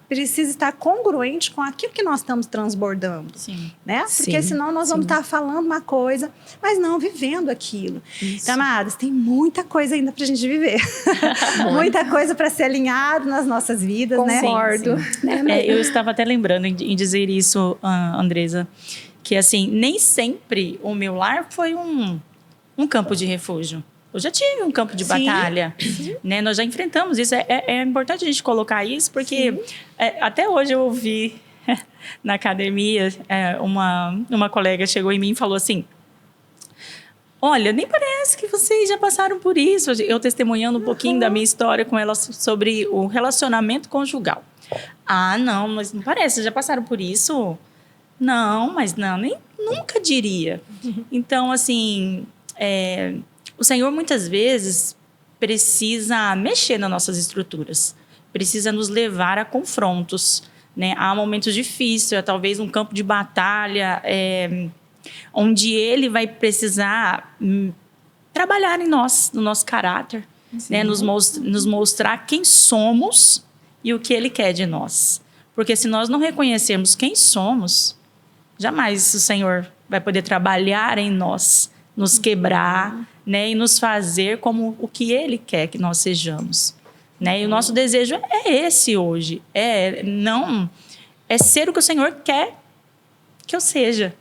precisa estar congruente com aquilo que nós estamos transbordando. Sim. Né? Porque senão nós vamos estar falando uma coisa, mas não vivendo aquilo. Então, amadas, tem muita coisa ainda para a gente viver. viver. Muita coisa para ser alinhado nas nossas vidas, Concordo. né? Eu estava até lembrando em dizer isso, Andresa, que assim, nem sempre o meu lar foi um campo de refúgio. Eu já tive um campo de batalha, né? Nós já enfrentamos isso. É importante a gente colocar isso, porque até hoje eu ouvi na academia, uma colega chegou em mim e falou assim: olha, nem parece que vocês já passaram por isso. Eu testemunhando um pouquinho da minha história com ela sobre o relacionamento conjugal. Ah, não, mas não parece, já passaram por isso? Não, mas não, nem nunca diria. Então, assim, o Senhor muitas vezes precisa mexer nas nossas estruturas, precisa nos levar a confrontos, né? Há momentos difíceis, talvez um campo de batalha, onde Ele vai precisar trabalhar em nós, no nosso caráter, né? Nos mostrar quem somos e o que Ele quer de nós. Porque se nós não reconhecermos quem somos, jamais o Senhor vai poder trabalhar em nós, nos quebrar, né? E nos fazer como o que Ele quer que nós sejamos. Né? E o nosso desejo é esse hoje. É ser o que o Senhor quer que eu seja.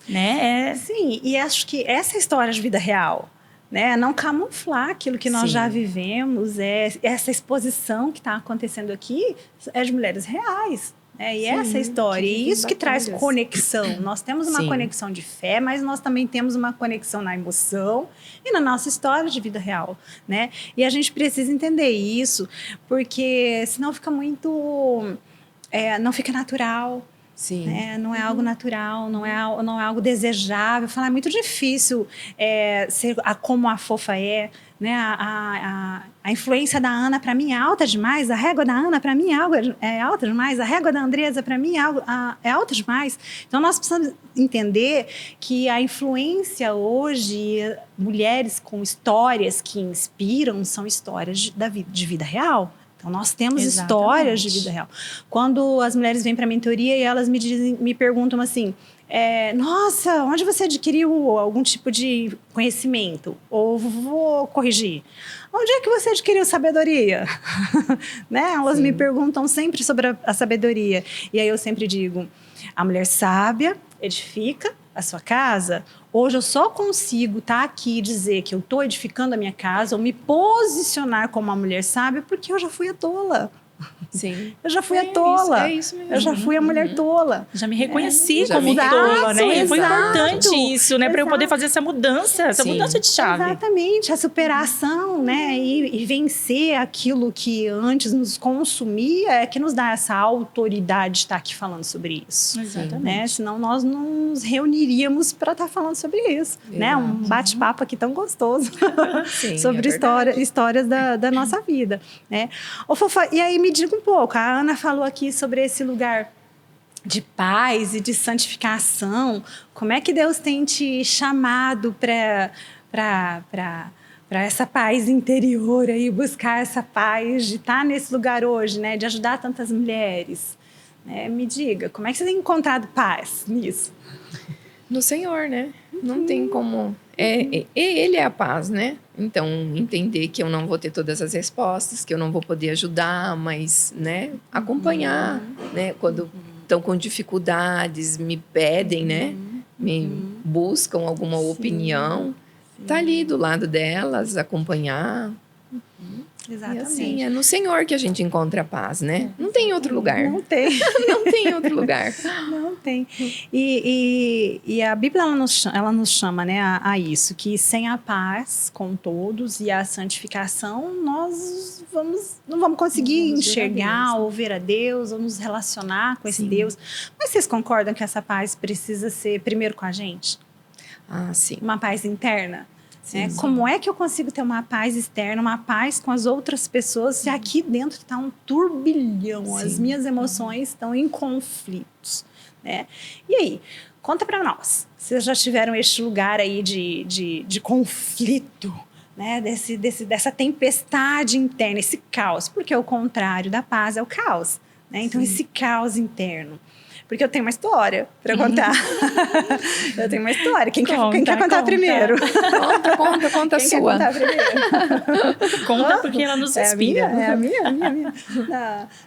Né? Sim, e acho que essa história de vida real, né? Não camuflar aquilo que nós já vivemos, essa exposição que está acontecendo aqui é de mulheres reais. E essa história, e isso que traz conexão. Nós temos uma conexão de fé, mas nós também temos uma conexão na emoção e na nossa história de vida real, né? E a gente precisa entender isso, porque senão fica muito... não fica natural. Sim. Né? Não é algo natural, não é algo desejável. Falar é muito difícil ser como a Fofa é. Né? A influência da Ana, para mim, é alta demais. A régua da Ana, para mim, é alta demais. A régua da Andresa, para mim, é alta demais. Então, nós precisamos entender que a influência hoje, mulheres com histórias que inspiram, são histórias de vida real. Então, nós temos histórias de vida real. Quando as mulheres vêm para a mentoria e elas me perguntam assim, nossa, onde você adquiriu algum tipo de conhecimento? Ou vou corrigir. Onde é que você adquiriu sabedoria? Né? Elas me perguntam sempre sobre a sabedoria. E aí eu sempre digo, a mulher sábia edifica a sua casa. Hoje eu só consigo estar aqui e dizer que eu estou edificando a minha casa ou me posicionar como uma mulher sábia porque eu já fui a tola. Sim. Eu já fui a tola. É isso mesmo. Eu já fui a mulher tola. Já me reconheci como tola, né? E foi importante isso, né? Para eu poder fazer essa mudança de chave. Exatamente, a superação, né? E vencer aquilo que antes nos consumia é que nos dá essa autoridade de estar aqui falando sobre isso. Exatamente. Né? Senão nós não nos reuniríamos para estar falando sobre isso. Né? Um bate-papo aqui tão gostoso sobre histórias da nossa vida. Né? Ô, Fofa, e aí me diga um pouco, a Ana falou aqui sobre esse lugar de paz e de santificação. Como é que Deus tem te chamado para essa paz interior aí, buscar essa paz de estar nesse lugar hoje, né? De ajudar tantas mulheres? Me diga, como é que você tem encontrado paz nisso? No Senhor, né? Não tem como... Ele é a paz, né? Então, entender que eu não vou ter todas as respostas, que eu não vou poder ajudar, mas, né? Acompanhar, né? Quando estão com dificuldades, me pedem, né? Me buscam alguma opinião. Tá ali do lado delas, acompanhar. Exatamente. E assim, é no Senhor que a gente encontra a paz, né? Não tem outro lugar. Não tem. Não tem outro lugar. Não tem. E a Bíblia, ela nos chama, né, a isso, que sem a paz com todos e a santificação, nós não vamos conseguir enxergar ou ver a Deus ou nos relacionar com esse Deus. Mas vocês concordam que essa paz precisa ser primeiro com a gente? Ah, sim. Uma paz interna? Como é que eu consigo ter uma paz externa, uma paz com as outras pessoas, se aqui dentro está um turbilhão, as minhas emoções estão em conflitos, né? E aí, conta para nós, vocês já tiveram este lugar aí de conflito, né? Dessa tempestade interna, esse caos, porque o contrário da paz é o caos, né? Então, esse caos interno. Porque eu tenho uma história para contar. Eu tenho uma história. Quem quer contar conta. primeiro? Conta a Quem sua. quer contar primeiro? Conta porque ela nos inspira. A minha.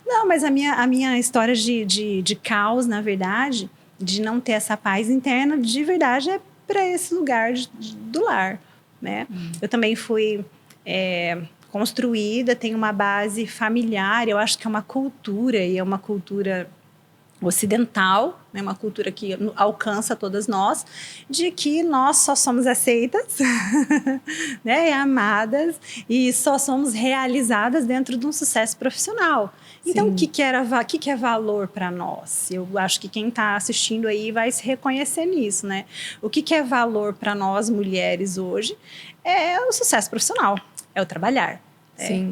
Não, mas a minha história de caos, na verdade, de não ter essa paz interna, de verdade, é para esse lugar do lar, né? Eu também fui construída, tenho uma base familiar, eu acho que é uma cultura, e é uma cultura ocidental, né, uma cultura que alcança todas nós, de que nós só somos aceitas, né, e amadas, e só somos realizadas dentro de um sucesso profissional. Então, o que é valor para nós? Eu acho que quem está assistindo aí vai se reconhecer nisso, né? O que é valor para nós, mulheres, hoje, é o sucesso profissional, é o trabalhar.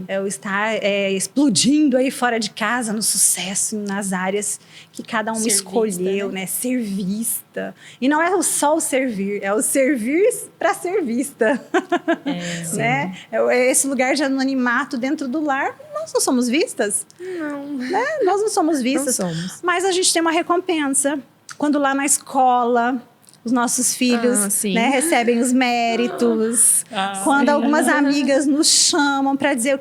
É o estar explodindo aí fora de casa, no sucesso, nas áreas que cada uma escolheu, né? Ser vista. E não é só o servir, é o servir para ser vista. Né? É esse lugar de anonimato dentro do lar. Nós não somos vistas? Não. Né? Nós não somos vistas. Não somos. Mas a gente tem uma recompensa. Quando lá na escola os nossos filhos né, recebem os méritos. Quando algumas amigas nos chamam para dizer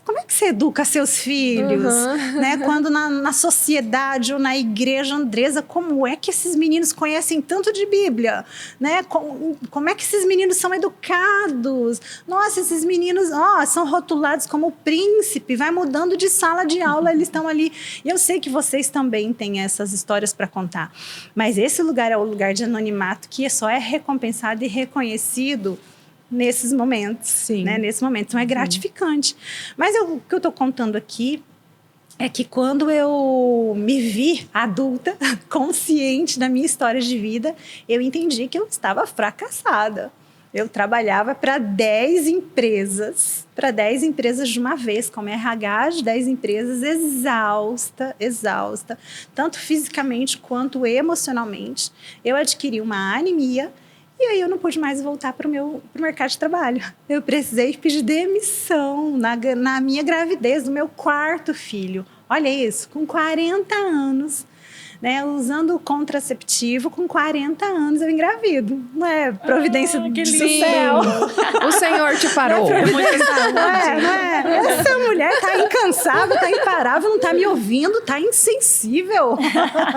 como é que você educa seus filhos. Né? Quando na sociedade ou na igreja, Andresa, como é que esses meninos conhecem tanto de Bíblia? Né? Como é que esses meninos são educados? Nossa, esses meninos são rotulados como príncipe. Vai mudando de sala de aula, eles estão ali. E eu sei que vocês também têm essas histórias para contar. Mas esse lugar é o lugar de anonimato que só é recompensado e reconhecido nesses momentos, né? Nesse momento. Então, é gratificante. Mas o que eu estou contando aqui é que quando eu me vi adulta, consciente da minha história de vida, eu entendi que eu estava fracassada. Eu trabalhava para 10 empresas de uma vez, como RH de 10 empresas, exausta, tanto fisicamente quanto emocionalmente. Eu adquiri uma anemia e aí eu não pude mais voltar para o mercado de trabalho. Eu precisei pedir demissão na minha gravidez do meu 4º filho. Olha isso, com 40 anos. Né, usando o contraceptivo, com 40 anos eu engravido. Não é providência do céu. O Senhor te parou. Não é. Essa mulher tá incansável, tá imparável, não tá me ouvindo, tá insensível.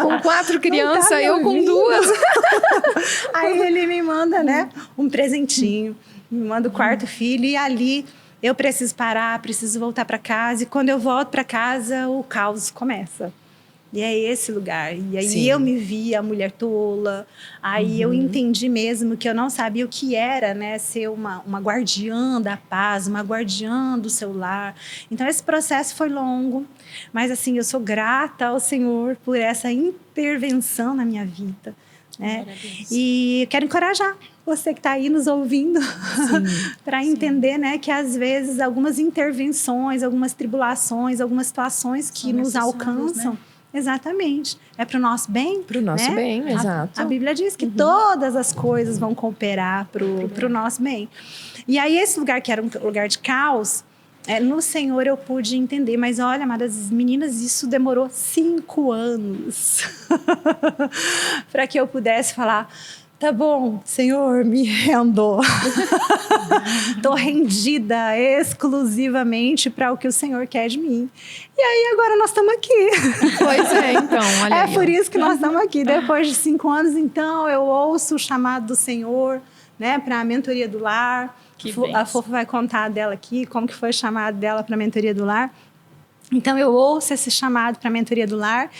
Com 4 crianças, eu com 2. Aí ele me manda, né, um presentinho, me manda o 4º filho e ali eu preciso parar, preciso voltar para casa. E quando eu volto para casa, o caos começa. E é esse lugar. E aí eu me vi a mulher tola. Aí eu entendi mesmo que eu não sabia o que era, né? Ser uma guardiã da paz, uma guardiã do seu lar. Então, esse processo foi longo. Mas, assim, eu sou grata ao Senhor por essa intervenção na minha vida. Né? E quero encorajar você que está aí nos ouvindo para entender, né, que às vezes algumas intervenções, algumas tribulações, algumas situações que nos alcançam, né? Exatamente. É para o nosso bem. Para o nosso bem, exato. A Bíblia diz que todas as coisas vão cooperar para o nosso bem. E aí esse lugar que era um lugar de caos, no Senhor eu pude entender. Mas olha, amadas meninas, isso demorou 5 anos para que eu pudesse falar... Tá bom, Senhor, me rendo. Tô rendida exclusivamente para o que o Senhor quer de mim. E aí, agora nós estamos aqui. Pois é, então, olha aí. É por isso que nós estamos aqui. Depois de 5 anos, então, eu ouço o chamado do Senhor, né, para a mentoria do lar. A Fofo vai contar dela aqui, como que foi o chamado dela para a mentoria do lar. Então, eu ouço esse chamado para a mentoria do lar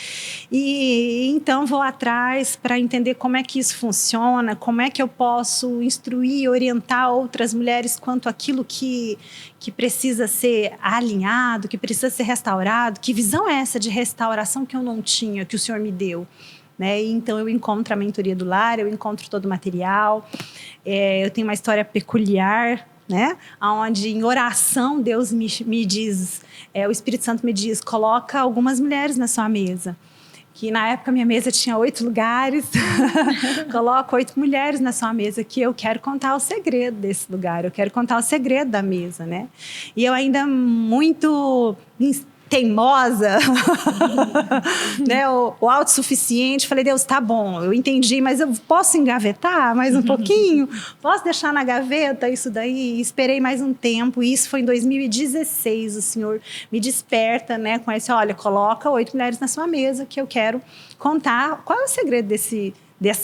e então vou atrás para entender como é que isso funciona, como é que eu posso instruir, orientar outras mulheres quanto àquilo que precisa ser alinhado, que precisa ser restaurado. Que visão é essa de restauração que eu não tinha, que o Senhor me deu? Né? E então, eu encontro a mentoria do lar, eu encontro todo o material. Eu tenho uma história peculiar, né? Onde em oração Deus me diz, o Espírito Santo me diz, coloca algumas mulheres na sua mesa. Que na época minha mesa tinha 8 lugares. Coloca 8 mulheres na sua mesa, que eu quero contar o segredo desse lugar, eu quero contar o segredo da mesa, né? E eu ainda muito teimosa, né, o autossuficiente. Falei, Deus, tá bom, eu entendi, mas eu posso engavetar mais um pouquinho? Posso deixar na gaveta isso daí? Esperei mais um tempo, e isso foi em 2016. O Senhor me desperta, né, com esse, olha, coloca 8 mulheres na sua mesa, que eu quero contar qual é o segredo desse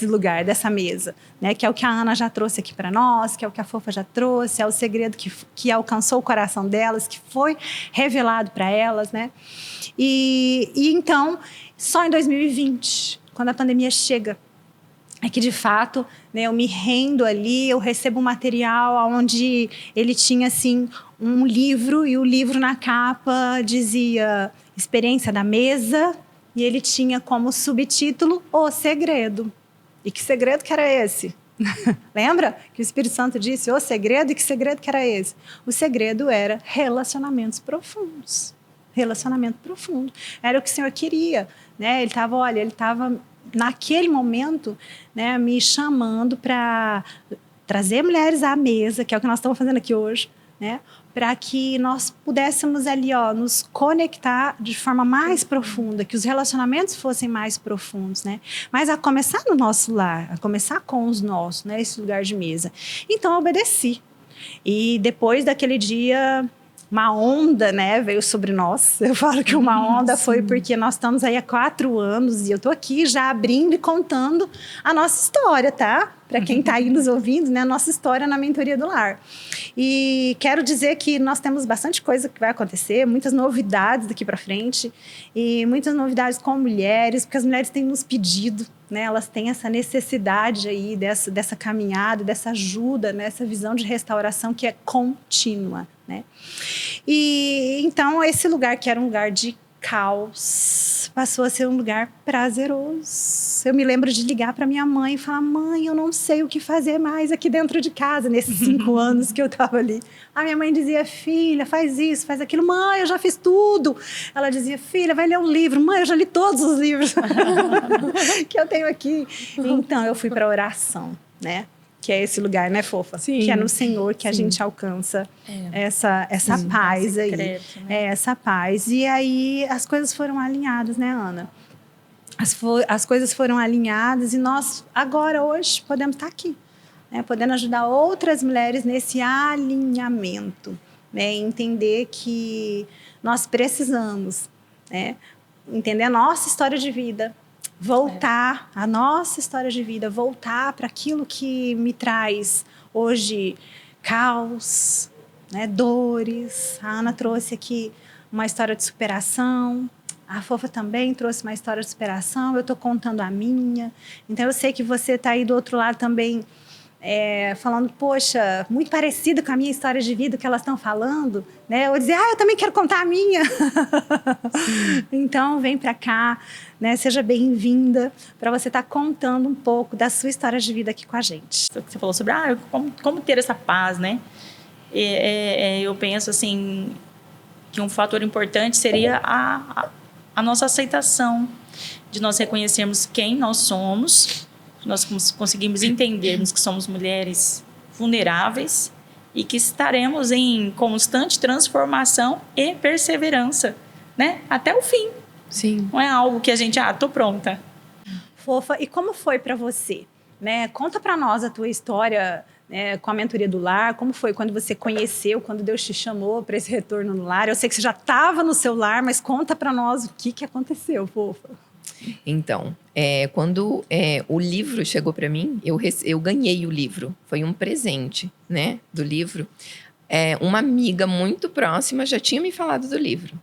lugar, dessa mesa, né? Que é o que a Ana já trouxe aqui para nós, que é o que a Fofa já trouxe, é o segredo que alcançou o coração delas, que foi revelado para elas, né? E então, só em 2020, quando a pandemia chega, é que de fato, né, eu me rendo ali, eu recebo um material onde ele tinha assim um livro, e o livro na capa dizia Experiência da Mesa, e ele tinha como subtítulo O Segredo. E que segredo que era esse? Lembra que o Espírito Santo disse o segredo? E que segredo que era esse? O segredo era relacionamentos profundos. Relacionamento profundo. Era o que o Senhor queria, né? Ele estava naquele momento, né, me chamando para trazer mulheres à mesa, que é o que nós estamos fazendo aqui hoje, né? Para que nós pudéssemos ali, nos conectar de forma mais profunda, que os relacionamentos fossem mais profundos, né? Mas a começar no nosso lar, a começar com os nossos, né? Esse lugar de mesa. Então, eu obedeci. E depois daquele dia, uma onda, né, veio sobre nós. Eu falo que uma onda foi porque nós estamos aí há 4 anos e eu estou aqui já abrindo e contando a nossa história, tá? Para quem está aí nos ouvindo, né, a nossa história na Mentoria do Lar. E quero dizer que nós temos bastante coisa que vai acontecer, muitas novidades daqui para frente, e muitas novidades com mulheres, porque as mulheres têm nos pedido, né, elas têm essa necessidade aí dessa caminhada, dessa ajuda, né, essa visão de restauração que é contínua, né? E então esse lugar que era um lugar de caos passou a ser um lugar prazeroso. Eu me lembro de ligar para minha mãe e falar: mãe, eu não sei o que fazer mais aqui dentro de casa, nesses 5 anos que eu estava ali. A minha mãe dizia: filha, faz isso, faz aquilo. Mãe, eu já fiz tudo. Ela dizia: filha, vai ler um livro. Mãe, eu já li todos os livros que eu tenho aqui. Então eu fui para a oração, né? Que é esse lugar, né, Fofa? Sim. Que é no Senhor que a gente alcança essa paz aí. Secreto, né? Essa paz. E aí as coisas foram alinhadas, né, Ana? As coisas foram alinhadas e nós, agora, hoje, podemos estar aqui, né? Podendo ajudar outras mulheres nesse alinhamento, né? Entender que nós precisamos, né? Entender a nossa história de vida, voltar a nossa história de vida, voltar para aquilo que me traz hoje caos, né, dores. A Ana trouxe aqui uma história de superação, a Fofa também trouxe uma história de superação, eu estou contando a minha. Então eu sei que você está aí do outro lado também, falando, poxa, muito parecido com a minha história de vida que elas estão falando, né? Eu dizer, eu também quero contar a minha. Então, vem para cá, né? Seja bem-vinda, para você estar contando um pouco da sua história de vida aqui com a gente. Você falou sobre como ter essa paz, né? Eu penso assim que um fator importante seria a nossa aceitação, de nós reconhecermos quem nós somos, nós conseguimos entendermos que somos mulheres vulneráveis e que estaremos em constante transformação e perseverança, né? Até o fim. Sim. Não é algo que a gente, tô pronta. Fofa, e como foi para você? Né? Conta para nós a tua história, né, com a Mentoria do Lar. Como foi quando você conheceu, quando Deus te chamou para esse retorno no lar? Eu sei que você já estava no seu lar, mas conta para nós o que aconteceu, Fofa. Então, quando o livro chegou para mim, eu ganhei o livro. Foi um presente, né, do livro. Uma amiga muito próxima já tinha me falado do livro.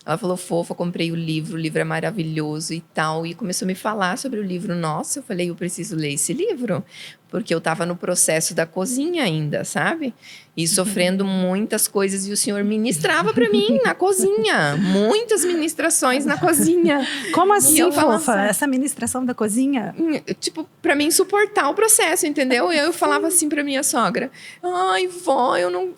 Ela falou: Fofa, comprei o livro é maravilhoso e tal. E começou a me falar sobre o livro. Nossa, eu falei, eu preciso ler esse livro. Porque eu estava no processo da cozinha ainda, sabe? E sofrendo muitas coisas. E o Senhor ministrava para mim na cozinha. Muitas ministrações na cozinha. Como assim, Fofa? Falava, essa ministração da cozinha? Tipo, para mim suportar o processo, entendeu? E eu falava assim para minha sogra: ai, vó, eu não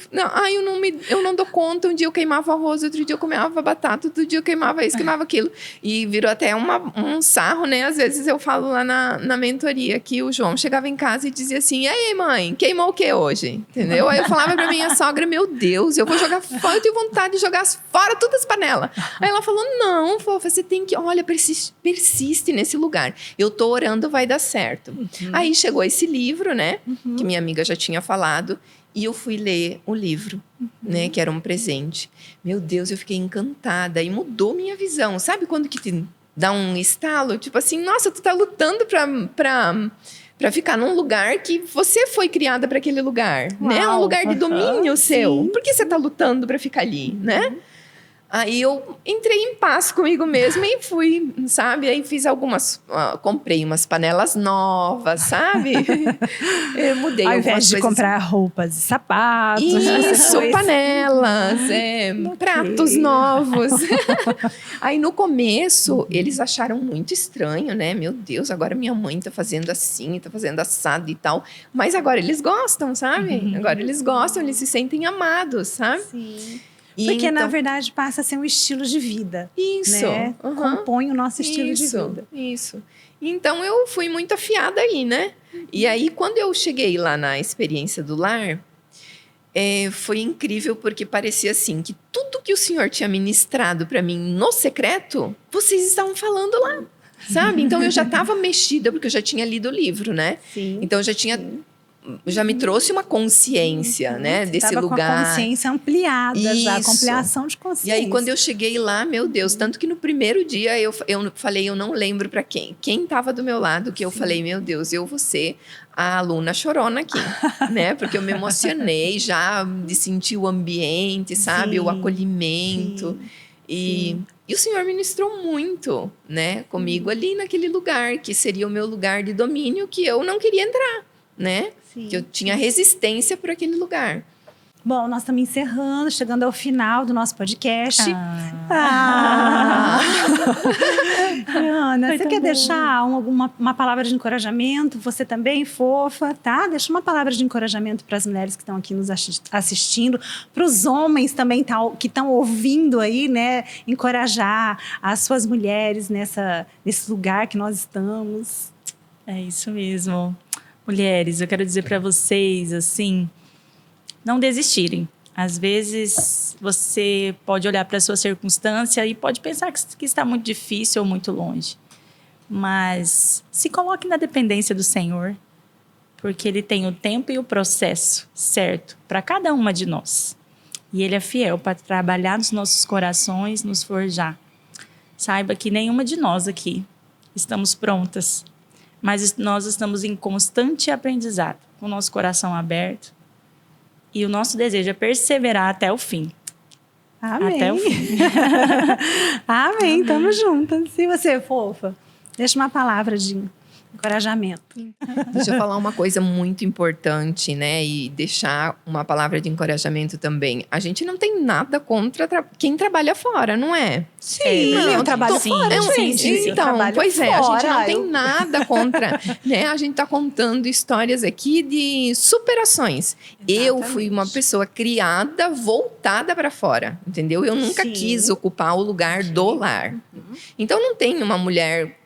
dou conta. Um dia eu queimava arroz, outro dia eu queimava batata, outro dia eu queimava isso, queimava aquilo. E virou até um sarro, né? Às vezes eu falo lá na mentoria que o João chegava em casa casa e dizia assim, e aí, mãe, queimou o que hoje? Entendeu? Aí eu falava pra minha sogra, meu Deus, eu vou jogar fora, eu tenho vontade de jogar fora todas as panelas. Aí ela falou, não, fofa, você tem que, olha, persiste nesse lugar. Eu tô orando, vai dar certo. Aí chegou esse livro, né, que minha amiga já tinha falado, e eu fui ler o livro, né, que era um presente. Meu Deus, eu fiquei encantada e mudou minha visão. Sabe quando que te dá um estalo? Tipo assim, nossa, tu tá lutando pra ficar num lugar que você foi criada para aquele lugar, né? Um lugar de domínio seu. sim. Por que você tá lutando para ficar ali, né? Aí eu entrei em paz comigo mesma e fui, sabe? Aí fiz comprei umas panelas novas, sabe? Eu mudei Ao algumas invés de coisas. comprar roupas e sapatos. você Isso, foi- panelas, pratos novos. Aí no começo, eles acharam muito estranho, né? Meu Deus, agora minha mãe tá fazendo assim, tá fazendo assado e tal. Mas agora eles gostam, sabe? Agora eles gostam, eles se sentem amados, sabe? Sim. E Porque, na então- verdade, passa a ser um estilo de vida. Isso. Né? Aham. Compõe o nosso estilo de Isso, vida. isso. Então eu fui muito afiada aí, né? E aí, quando eu cheguei lá na experiência do lar, foi incrível porque parecia assim que tudo que o senhor tinha ministrado para mim no secreto, vocês estavam falando lá, sabe? Então eu já estava mexida porque eu já tinha lido o livro, né? Sim. Então já me trouxe uma consciência, né, desse Tava lugar. com a consciência ampliada já, com Isso. ampliação de consciência. E aí, quando eu cheguei lá, meu Deus, tanto que no primeiro dia eu falei, eu não lembro para quem estava do meu lado, que eu falei, meu Deus, eu vou ser a aluna chorona aqui, né? Porque eu me emocionei já de sentir o ambiente, sabe? Sim. O acolhimento. Sim. E o Senhor ministrou muito, né? Comigo ali naquele lugar, que seria o meu lugar de domínio, que eu não queria entrar, né? Sim. Que eu tinha resistência por aquele lugar. Bom, nós estamos encerrando, chegando ao final do nosso podcast. Ah. Ana, Foi você tão quer bom. deixar uma palavra de encorajamento? Você também, fofa, tá? Deixa uma palavra de encorajamento para as mulheres que estão aqui nos assistindo, para os homens também que estão ouvindo aí, né? Encorajar as suas mulheres nesse lugar que nós estamos. É isso mesmo. Mulheres, eu quero dizer para vocês, assim, não desistirem. Às vezes, você pode olhar para a sua circunstância e pode pensar que está muito difícil ou muito longe. Mas se coloque na dependência do Senhor, porque Ele tem o tempo e o processo certo para cada uma de nós. E Ele é fiel para trabalhar nos nossos corações, nos forjar. Saiba que nenhuma de nós aqui estamos prontas, mas nós estamos em constante aprendizado, com o nosso coração aberto. E o nosso desejo é perseverar até o fim. Amém. Até o fim. Amém, tamo juntas. E você, fofa? Deixa uma palavra de encorajamento. Deixa eu falar uma coisa muito importante, né? E deixar uma palavra de encorajamento também. A gente não tem nada contra quem trabalha fora, não é? Sim, eu trabalho fora, gente. Eu Então, trabalho pois é, a gente não fora, tem nada contra, né? A gente tá contando histórias aqui de superações. Eu fui uma pessoa criada, voltada para fora, entendeu? Eu nunca Sim. quis ocupar o lugar do lar. Então, não tem uma mulher,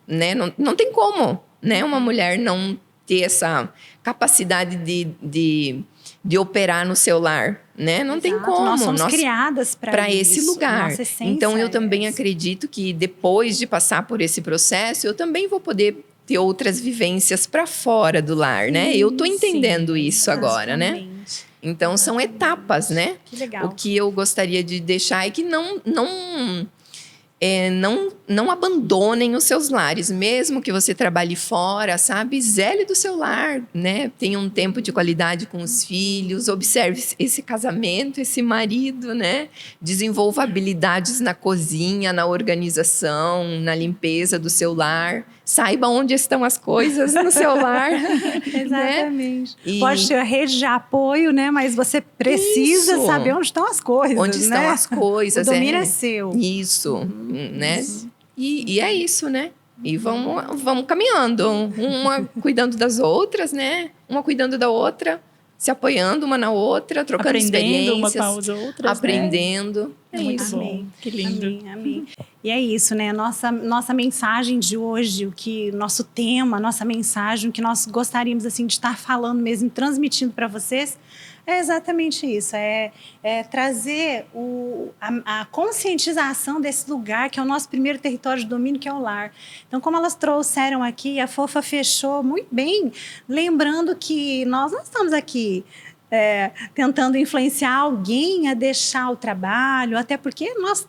né? Não tem como, né? Uma mulher não ter essa capacidade de operar no seu lar, né? Não tem Exato, como. Nós somos criadas para esse isso. lugar. Nossa essência Então, eu é também essa. acredito que depois de passar por esse processo, eu também vou poder ter outras vivências para fora do lar, né? Eu tô entendendo isso agora, né? Exatamente. Então, são etapas, né? Que legal. O que eu gostaria de deixar é que não abandonem os seus lares, mesmo que você trabalhe fora, sabe? Zele do seu lar, né? Tenha um tempo de qualidade com os filhos, observe esse casamento, esse marido, né? Desenvolva habilidades na cozinha, na organização, na limpeza do seu lar. Saiba onde estão as coisas no seu lar. né? Exatamente. E- Pode ter a rede de apoio, né? Mas você precisa Isso. saber onde estão as coisas, Onde estão né? as coisas. O domínio é seu. Isso, né? E é isso, né? E vamos caminhando, uma cuidando das outras, né? Uma cuidando da outra, se apoiando uma na outra, trocando Aprendendo uma experiências, com as outras. aprendendo. É Muito isso. bom. Amém. Que lindo. Amém, amém. E é isso, né? Nossa mensagem de hoje, nosso tema, nossa mensagem, o que nós gostaríamos assim de estar falando mesmo, transmitindo para vocês, é exatamente isso. É trazer a conscientização desse lugar, que é o nosso primeiro território de domínio, que é o lar. Então, como elas trouxeram aqui, a Fofa fechou muito bem, lembrando que nós não estamos aqui tentando influenciar alguém a deixar o trabalho, até porque nós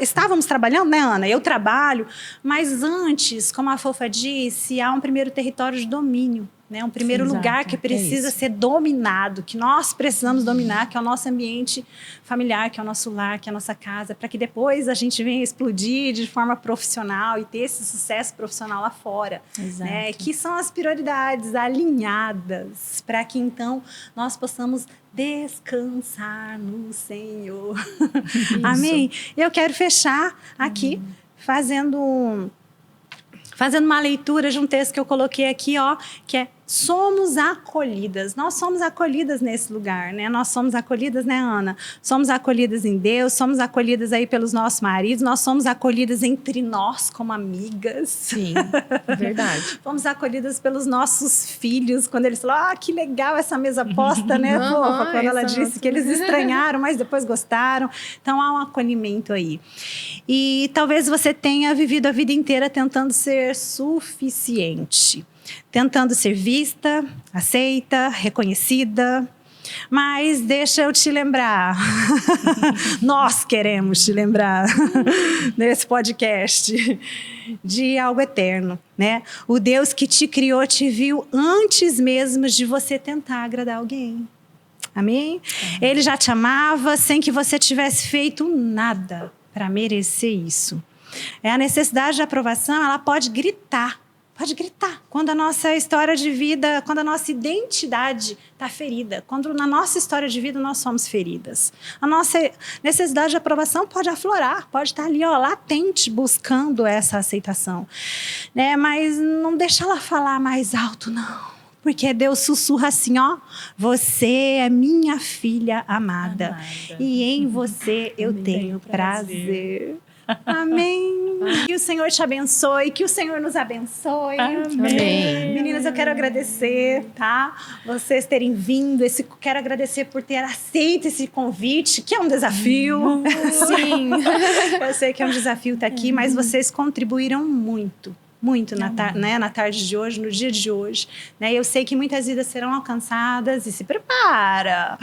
estávamos trabalhando, né, Ana? Eu trabalho, mas antes, como a Fofa disse, há um primeiro território de domínio, né? Um primeiro Sim, lugar exato. que precisa ser dominado, que nós precisamos dominar, que é o nosso ambiente familiar, que é o nosso lar, que é a nossa casa, para que depois a gente venha explodir de forma profissional e ter esse sucesso profissional lá fora. Exato. Né? Que são as prioridades alinhadas, para que então nós possamos descansar no Senhor. Amém? Eu quero fechar aqui fazendo uma leitura de um texto que eu coloquei aqui, ó, que é somos acolhidas. Nós somos acolhidas nesse lugar, né? Nós somos acolhidas, né, Ana? Somos acolhidas em Deus, somos acolhidas aí pelos nossos maridos, nós somos acolhidas entre nós como amigas. Sim, verdade. Fomos acolhidas pelos nossos filhos, quando eles falaram, que legal essa mesa posta, né, Fofa? Quando ela disse que eles estranharam, mas depois gostaram. Então, há um acolhimento aí. E talvez você tenha vivido a vida inteira tentando ser suficiente, tentando ser vista, aceita, reconhecida. Mas deixa eu te lembrar, nós queremos te lembrar nesse podcast de algo eterno, né? O Deus que te criou te viu antes mesmo de você tentar agradar alguém. Amém? Ele já te amava sem que você tivesse feito nada para merecer isso. A necessidade de aprovação, ela pode gritar. Pode gritar. Quando a nossa história de vida, quando a nossa identidade está ferida, quando na nossa história de vida nós somos feridas. A nossa necessidade de aprovação pode aflorar, pode estar ali, ó, latente, buscando essa aceitação. Né? Mas não deixa ela falar mais alto, não. Porque Deus sussurra assim, ó, você é minha filha amada. E em você eu tenho prazer. Amém. Que o Senhor te abençoe, que o Senhor nos abençoe. Amém. Meninas, eu quero agradecer, tá? Vocês terem vindo, quero agradecer por ter aceito esse convite, que é um desafio. Sim. Eu sei que é um desafio estar aqui, mas vocês contribuíram muito na tarde de hoje, no dia de hoje. Né? Eu sei que muitas vidas serão alcançadas e se prepara.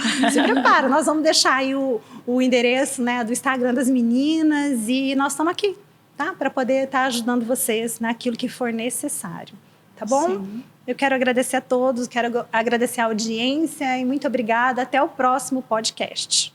Nós vamos deixar aí o endereço, né, do Instagram das meninas e nós estamos aqui, tá? Para poder estar ajudando vocês naquilo que for necessário. Tá bom? Sim. Eu quero agradecer a todos, quero agradecer a audiência e muito obrigada. Até o próximo podcast.